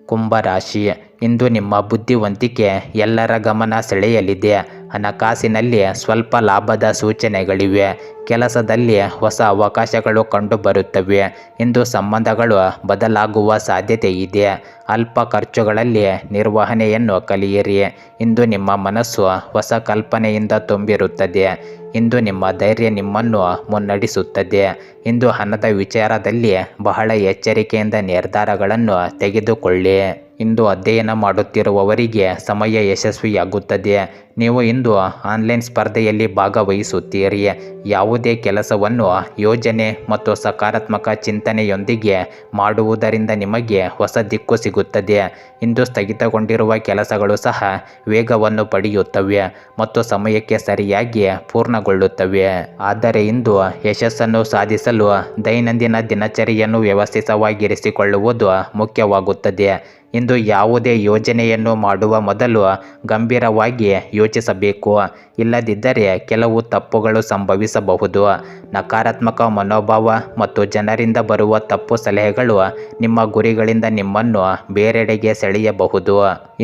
ಕುಂಭರಾಶಿ, ಇಂದು ನಿಮ್ಮ ಬುದ್ಧಿವಂತಿಕೆ ಎಲ್ಲರ ಗಮನ ಸೆಳೆಯಲಿದೆ. ಹಣಕಾಸಿನಲ್ಲಿ ಸ್ವಲ್ಪ ಲಾಭದ ಸೂಚನೆಗಳಿವೆ. ಕೆಲಸದಲ್ಲಿ ಹೊಸ ಅವಕಾಶಗಳು ಕಂಡುಬರುತ್ತವೆ. ಇಂದು ಸಂಬಂಧಗಳು ಬದಲಾಗುವ ಸಾಧ್ಯತೆ ಇದೆ. ಅಲ್ಪ ಖರ್ಚುಗಳಲ್ಲಿ ನಿರ್ವಹಣೆಯನ್ನು ಕಲಿಯಿರಿ. ಇಂದು ನಿಮ್ಮ ಮನಸ್ಸು ಹೊಸ ಕಲ್ಪನೆಯಿಂದ ತುಂಬಿರುತ್ತದೆ. ಇಂದು ನಿಮ್ಮ ಧೈರ್ಯ ನಿಮ್ಮನ್ನು ಮುನ್ನಡೆಸುತ್ತದೆ. ಇಂದು ಹಣದ ವಿಚಾರದಲ್ಲಿ ಬಹಳ ಎಚ್ಚರಿಕೆಯಿಂದ ನಿರ್ಧಾರಗಳನ್ನು ತೆಗೆದುಕೊಳ್ಳಿ. ಇಂದು ಅಧ್ಯಯನ ಮಾಡುತ್ತಿರುವವರಿಗೆ ಸಮಯ ಯಶಸ್ವಿಯಾಗುತ್ತದೆ. ನೀವು ಇಂದು ಆನ್ಲೈನ್ ಸ್ಪರ್ಧೆಯಲ್ಲಿ ಭಾಗವಹಿಸುತ್ತೀರಿ. ಯಾವುದೇ ಕೆಲಸವನ್ನು ಯೋಜನೆ ಮತ್ತು ಸಕಾರಾತ್ಮಕ ಚಿಂತನೆಯೊಂದಿಗೆ ಮಾಡುವುದರಿಂದ ನಿಮಗೆ ಹೊಸ ದಿಕ್ಕು ಸಿಗುತ್ತದೆ. ಇಂದು ಸ್ಥಗಿತಗೊಂಡಿರುವ ಕೆಲಸಗಳು ಸಹ ವೇಗವನ್ನು ಪಡೆಯುತ್ತವೆ ಮತ್ತು ಸಮಯಕ್ಕೆ ಸರಿಯಾಗಿ ಪೂರ್ಣಗೊಳ್ಳುತ್ತವೆ. ಆದರೆ ಇಂದು ಯಶಸ್ಸನ್ನು ಸಾಧಿಸಲು ದೈನಂದಿನ ದಿನಚರಿಯನ್ನು ವ್ಯವಸ್ಥಿತವಾಗಿರಿಸಿಕೊಳ್ಳುವುದು ಮುಖ್ಯವಾಗುತ್ತದೆ. ಇಂದು ಯಾವುದೇ ಯೋಜನೆಯನ್ನು ಮಾಡುವ ಮೊದಲು ಗಂಭೀರವಾಗಿ ಯೋಚಿಸಬೇಕು. ಇಲ್ಲದಿದ್ದರೆ ಕೆಲವು ತಪ್ಪುಗಳು ಸಂಭವಿಸಬಹುದು. ನಕಾರಾತ್ಮಕ ಮನೋಭಾವ ಮತ್ತು ಜನರಿಂದ ಬರುವ ತಪ್ಪು ಸಲಹೆಗಳು ನಿಮ್ಮ ಗುರಿಗಳಿಂದ ನಿಮ್ಮನ್ನು ಬೇರೆಡೆಗೆ ಸೆಳೆಯಬಹುದು.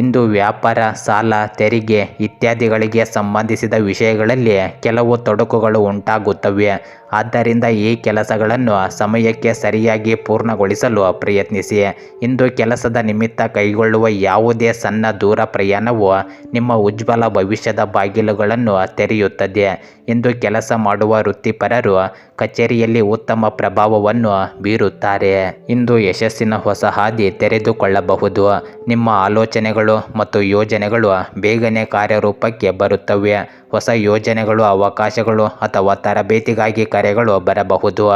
ಇಂದು ವ್ಯಾಪಾರ, ಸಾಲ, ತೆರಿಗೆ ಇತ್ಯಾದಿಗಳಿಗೆ ಸಂಬಂಧಿಸಿದ ವಿಷಯಗಳಲ್ಲಿ ಕೆಲವು ತೊಡಕುಗಳು ಉಂಟಾಗುತ್ತವೆ. ಆದ್ದರಿಂದ ಈ ಕೆಲಸಗಳನ್ನು ಸಮಯಕ್ಕೆ ಸರಿಯಾಗಿ ಪೂರ್ಣಗೊಳಿಸಲು ಪ್ರಯತ್ನಿಸಿ. ಇಂದು ಕೆಲಸದ ನಿಮಿತ್ತ ಕೈಗೊಳ್ಳುವ ಯಾವುದೇ ಸಣ್ಣ ದೂರ ಪ್ರಯಾಣವು ನಿಮ್ಮ ಉಜ್ವಲ ಭವಿಷ್ಯದ ಬಾಗಿಲುಗಳನ್ನು ತೆರೆಯುತ್ತದೆ. ಇಂದು ಕೆಲಸ ಮಾಡುವ ವೃತ್ತಿಪರರು ಕಚೇರಿಯಲ್ಲಿ ಉತ್ತಮ ಪ್ರಭಾವವನ್ನು ಬೀರುತ್ತಾರೆ. ಇಂದು ಯಶಸ್ಸಿನ ಹೊಸ ಹಾದಿ ತೆರೆದುಕೊಳ್ಳಬಹುದು. ನಿಮ್ಮ ಆಲೋಚನೆಗಳು ಮತ್ತು ಯೋಜನೆಗಳು ಬೇಗನೆ ಕಾರ್ಯರೂಪಕ್ಕೆ ಬರುತ್ತವೆ. ಹೊಸ ಯೋಜನೆಗಳು, ಅವಕಾಶಗಳು ಅಥವಾ ತರಬೇತಿಗಾಗಿ ಕರೆಗಳು ಬರಬಹುದು.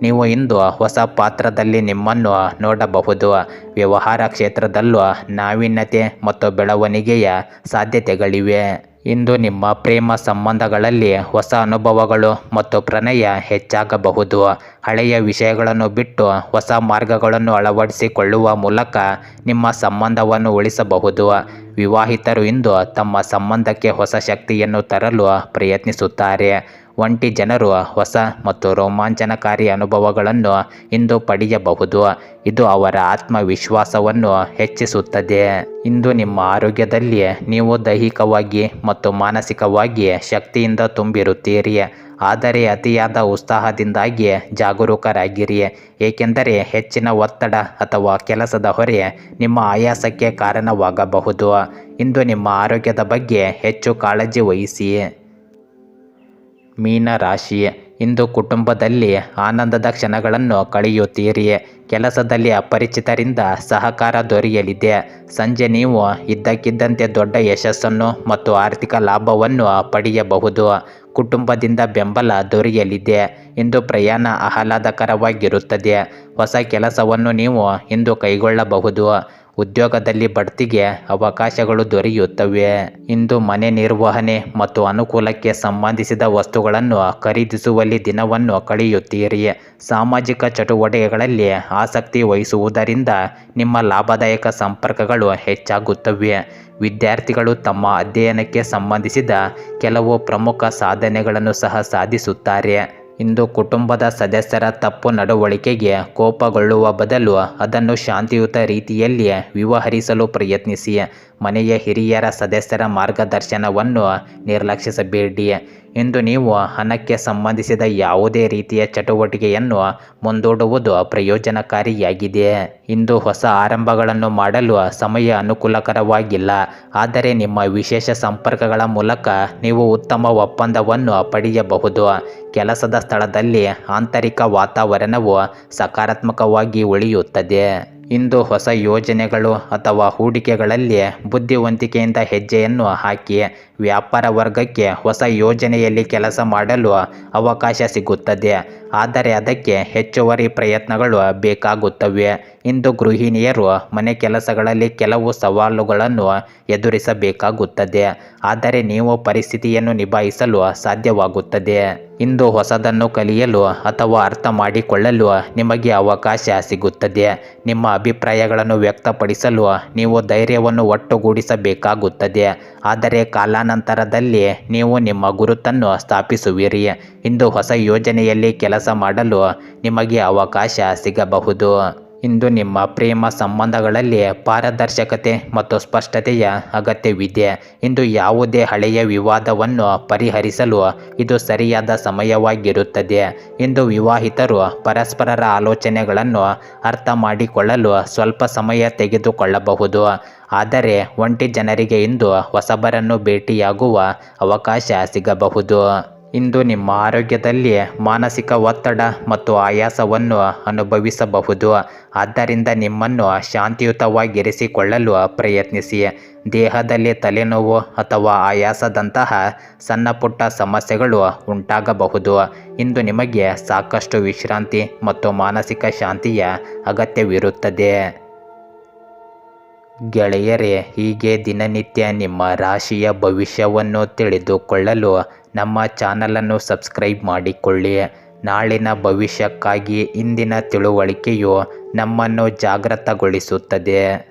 ನೀವು ಇಂದು ಹೊಸ ಪಾತ್ರದಲ್ಲಿ ನಿಮ್ಮನ್ನು ನೋಡಬಹುದು. ವ್ಯವಹಾರ ಕ್ಷೇತ್ರದಲ್ಲೂ ನಾವೀನ್ಯತೆ ಮತ್ತು ಬೆಳವಣಿಗೆಯ ಸಾಧ್ಯತೆಗಳಿವೆ. ಇಂದು ನಿಮ್ಮ ಪ್ರೇಮ ಸಂಬಂಧಗಳಲ್ಲಿ ಹೊಸ ಅನುಭವಗಳು ಮತ್ತು ಪ್ರಣಯ ಹೆಚ್ಚಾಗಬಹುದು. ಹಳೆಯ ವಿಷಯಗಳನ್ನು ಬಿಟ್ಟು ಹೊಸ ಮಾರ್ಗಗಳನ್ನು ಅಳವಡಿಸಿಕೊಳ್ಳುವ ಮೂಲಕ ನಿಮ್ಮ ಸಂಬಂಧವನ್ನು ಉಳಿಸಬಹುದು. ವಿವಾಹಿತರು ಇಂದು ತಮ್ಮ ಸಂಬಂಧಕ್ಕೆ ಹೊಸ ಶಕ್ತಿಯನ್ನು ತರಲು ಪ್ರಯತ್ನಿಸುತ್ತಾರೆ. ಒಂಟಿ ಜನರು ಹೊಸ ಮತ್ತು ರೋಮಾಂಚನಕಾರಿ ಅನುಭವಗಳನ್ನು ಇಂದು ಪಡೆಯಬಹುದು. ಇದು ಅವರ ಆತ್ಮವಿಶ್ವಾಸವನ್ನು ಹೆಚ್ಚಿಸುತ್ತದೆ. ಇಂದು ನಿಮ್ಮ ಆರೋಗ್ಯದಲ್ಲಿ ನೀವು ದೈಹಿಕವಾಗಿ ಮತ್ತು ಮಾನಸಿಕವಾಗಿ ಶಕ್ತಿಯಿಂದ ತುಂಬಿರುತ್ತೀರಿ. ಆದರೆ ಅತಿಯಾದ ಉತ್ಸಾಹದಿಂದಾಗಿ ಜಾಗರೂಕರಾಗಿರಿ, ಏಕೆಂದರೆ ಹೆಚ್ಚಿನ ಒತ್ತಡ ಅಥವಾ ಕೆಲಸದ ಹೊರೆ ನಿಮ್ಮ ಆಯಾಸಕ್ಕೆ ಕಾರಣವಾಗಬಹುದು. ಇಂದು ನಿಮ್ಮ ಆರೋಗ್ಯದ ಬಗ್ಗೆ ಹೆಚ್ಚು ಕಾಳಜಿ ವಹಿಸಿ. ಮೀನ ರಾಶಿ, ಇಂದು ಕುಟುಂಬದಲ್ಲಿ ಆನಂದದ ಕ್ಷಣಗಳನ್ನು ಕಳೆಯುತ್ತೀರಿ. ಕೆಲಸದಲ್ಲಿ ಅಪರಿಚಿತರಿಂದ ಸಹಕಾರ ದೊರೆಯಲಿದೆ. ಸಂಜೆ ನೀವು ಇದ್ದಕ್ಕಿದ್ದಂತೆ ದೊಡ್ಡ ಯಶಸ್ಸನ್ನು ಮತ್ತು ಆರ್ಥಿಕ ಲಾಭವನ್ನು ಪಡೆಯಬಹುದು. ಕುಟುಂಬದಿಂದ ಬೆಂಬಲ ದೊರೆಯಲಿದೆ. ಇಂದು ಪ್ರಯಾಣ ಆಹ್ಲಾದಕರವಾಗಿರುತ್ತದೆ. ಹೊಸ ಕೆಲಸವನ್ನು ನೀವು ಇಂದು ಕೈಗೊಳ್ಳಬಹುದು. ಉದ್ಯೋಗದಲ್ಲಿ ಬಡ್ತಿಗೆ ಅವಕಾಶಗಳು ದೊರೆಯುತ್ತವೆ. ಇಂದು ಮನೆ ನಿರ್ವಹಣೆ ಮತ್ತು ಅನುಕೂಲಕ್ಕೆ ಸಂಬಂಧಿಸಿದ ವಸ್ತುಗಳನ್ನು ಖರೀದಿಸುವಲ್ಲಿ ದಿನವನ್ನು ಕಳೆಯುತ್ತೀರಿ. ಸಾಮಾಜಿಕ ಚಟುವಟಿಕೆಗಳಲ್ಲಿ ಆಸಕ್ತಿ ವಹಿಸುವುದರಿಂದ ನಿಮ್ಮ ಲಾಭದಾಯಕ ಸಂಪರ್ಕಗಳು ಹೆಚ್ಚಾಗುತ್ತವೆ. ವಿದ್ಯಾರ್ಥಿಗಳು ತಮ್ಮ ಅಧ್ಯಯನಕ್ಕೆ ಸಂಬಂಧಿಸಿದ ಕೆಲವು ಪ್ರಮುಖ ಸಾಧನೆಗಳನ್ನು ಸಹ ಸಾಧಿಸುತ್ತಾರೆ. ಇಂದು ಕುಟುಂಬದ ಸದಸ್ಯರ ತಪ್ಪು ನಡವಳಿಕೆಗೆ ಕೋಪಗೊಳ್ಳುವ ಬದಲು ಅದನ್ನು ಶಾಂತಿಯುತ ರೀತಿಯಲ್ಲಿ ವ್ಯವಹರಿಸಲು ಪ್ರಯತ್ನಿಸಿ. ಮನೆಯ ಹಿರಿಯರ ಸದಸ್ಯರ ಮಾರ್ಗದರ್ಶನವನ್ನು ನಿರ್ಲಕ್ಷಿಸಬೇಡಿ. ಇಂದು ನೀವು ಹಣಕ್ಕೆ ಸಂಬಂಧಿಸಿದ ಯಾವುದೇ ರೀತಿಯ ಚಟುವಟಿಕೆಯನ್ನು ಮುಂದೂಡುವುದು ಪ್ರಯೋಜನಕಾರಿಯಾಗಿದೆ. ಇಂದು ಹೊಸ ಆರಂಭಗಳನ್ನು ಮಾಡಲು ಸಮಯ ಅನುಕೂಲಕರವಾಗಿಲ್ಲ. ಆದರೆ ನಿಮ್ಮ ವಿಶೇಷ ಸಂಪರ್ಕಗಳ ಮೂಲಕ ನೀವು ಉತ್ತಮ ಒಪ್ಪಂದವನ್ನು ಪಡೆಯಬಹುದು. ಕೆಲಸದ ಸ್ಥಳದಲ್ಲಿ ಆಂತರಿಕ ವಾತಾವರಣವು ಸಕಾರಾತ್ಮಕವಾಗಿ ಉಳಿಯುತ್ತದೆ. ಇಂದು ಹೊಸ ಯೋಜನೆಗಳು ಅಥವಾ ಹೂಡಿಕೆಗಳಲ್ಲಿ ಬುದ್ಧಿವಂತಿಕೆಯಿಂದ ಹೆಜ್ಜೆಯನ್ನು ಹಾಕಿ. ವ್ಯಾಪಾರ ವರ್ಗಕ್ಕೆ ಹೊಸ ಯೋಜನೆಯಲ್ಲಿ ಕೆಲಸ ಮಾಡಲು ಅವಕಾಶ ಸಿಗುತ್ತದೆ, ಆದರೆ ಅದಕ್ಕೆ ಹೆಚ್ಚುವರಿ ಪ್ರಯತ್ನಗಳು ಬೇಕಾಗುತ್ತವೆ. ಇಂದು ಗೃಹಿಣಿಯರು ಮನೆ ಕೆಲಸಗಳಲ್ಲಿ ಕೆಲವು ಸವಾಲುಗಳನ್ನು ಎದುರಿಸಬೇಕಾಗುತ್ತದೆ, ಆದರೆ ನೀವು ಪರಿಸ್ಥಿತಿಯನ್ನು ನಿಭಾಯಿಸಲು ಸಾಧ್ಯವಾಗುತ್ತದೆ. ಇಂದು ಹೊಸದನ್ನು ಕಲಿಯಲು ಅಥವಾ ಅರ್ಥ ಮಾಡಿಕೊಳ್ಳಲು ನಿಮಗೆ ಅವಕಾಶ ಸಿಗುತ್ತದೆ. ನಿಮ್ಮ ಅಭಿಪ್ರಾಯಗಳನ್ನು ವ್ಯಕ್ತಪಡಿಸಲು ನೀವು ಧೈರ್ಯವನ್ನು ಒಟ್ಟುಗೂಡಿಸಬೇಕಾಗುತ್ತದೆ, ಆದರೆ ಕಾಲಾನಂತರದಲ್ಲಿ ನೀವು ನಿಮ್ಮ ಗುರುತನ್ನು ಸ್ಥಾಪಿಸುವಿರಿ. ಇಂದು ಹೊಸ ಯೋಜನೆಯಲ್ಲಿ ಕೆಲಸ ಮಾಡಲು ನಿಮಗೆ ಅವಕಾಶ ಸಿಗಬಹುದು. ಇಂದು ನಿಮ್ಮ ಪ್ರೇಮ ಸಂಬಂಧಗಳಲ್ಲಿ ಪಾರದರ್ಶಕತೆ ಮತ್ತು ಸ್ಪಷ್ಟತೆಯ ಅಗತ್ಯವಿದೆ. ಇಂದು ಯಾವುದೇ ಹಳೆಯ ವಿವಾದವನ್ನು ಪರಿಹರಿಸಲು ಇದು ಸರಿಯಾದ ಸಮಯವಾಗಿರುತ್ತದೆ. ಇಂದು ವಿವಾಹಿತರು ಪರಸ್ಪರರ ಆಲೋಚನೆಗಳನ್ನು ಅರ್ಥ ಮಾಡಿಕೊಳ್ಳಲು ಸ್ವಲ್ಪ ಸಮಯ ತೆಗೆದುಕೊಳ್ಳಬಹುದು, ಆದರೆ ಒಂಟಿ ಜನರಿಗೆ ಇಂದು ಹೊಸಬರನ್ನು ಭೇಟಿಯಾಗುವ ಅವಕಾಶ ಸಿಗಬಹುದು. ಇಂದು ನಿಮ್ಮ ಆರೋಗ್ಯದಲ್ಲಿ ಮಾನಸಿಕ ಒತ್ತಡ ಮತ್ತು ಆಯಾಸವನ್ನು ಅನುಭವಿಸಬಹುದು. ಆದ್ದರಿಂದ ನಿಮ್ಮನ್ನು ಶಾಂತಿಯುತವಾಗಿರಿಸಿಕೊಳ್ಳಲು ಪ್ರಯತ್ನಿಸಿ. ದೇಹದಲ್ಲಿ ತಲೆನೋವು ಅಥವಾ ಆಯಾಸದಂತಹ ಸಣ್ಣ ಪುಟ್ಟ ಸಮಸ್ಯೆಗಳು ಉಂಟಾಗಬಹುದು. ಇಂದು ನಿಮಗೆ ಸಾಕಷ್ಟು ವಿಶ್ರಾಂತಿ ಮತ್ತು ಮಾನಸಿಕ ಶಾಂತಿಯ ಅಗತ್ಯವಿರುತ್ತದೆ. ಗೆಳೆಯರೇ, ಹೀಗೆ ದಿನನಿತ್ಯ ನಿಮ್ಮ ರಾಶಿಯ ಭವಿಷ್ಯವನ್ನು ತಿಳಿದುಕೊಳ್ಳಲು ನಮ್ಮ ಚಾನಲನ್ನು ಸಬ್ಸ್ಕ್ರೈಬ್ ಮಾಡಿಕೊಳ್ಳಿ. ನಾಳಿನ ಭವಿಷ್ಯಕ್ಕಾಗಿ ಇಂದಿನ ತಿಳುವಳಿಕೆಯು ನಮ್ಮನ್ನು ಜಾಗೃತಗೊಳಿಸುತ್ತದೆ.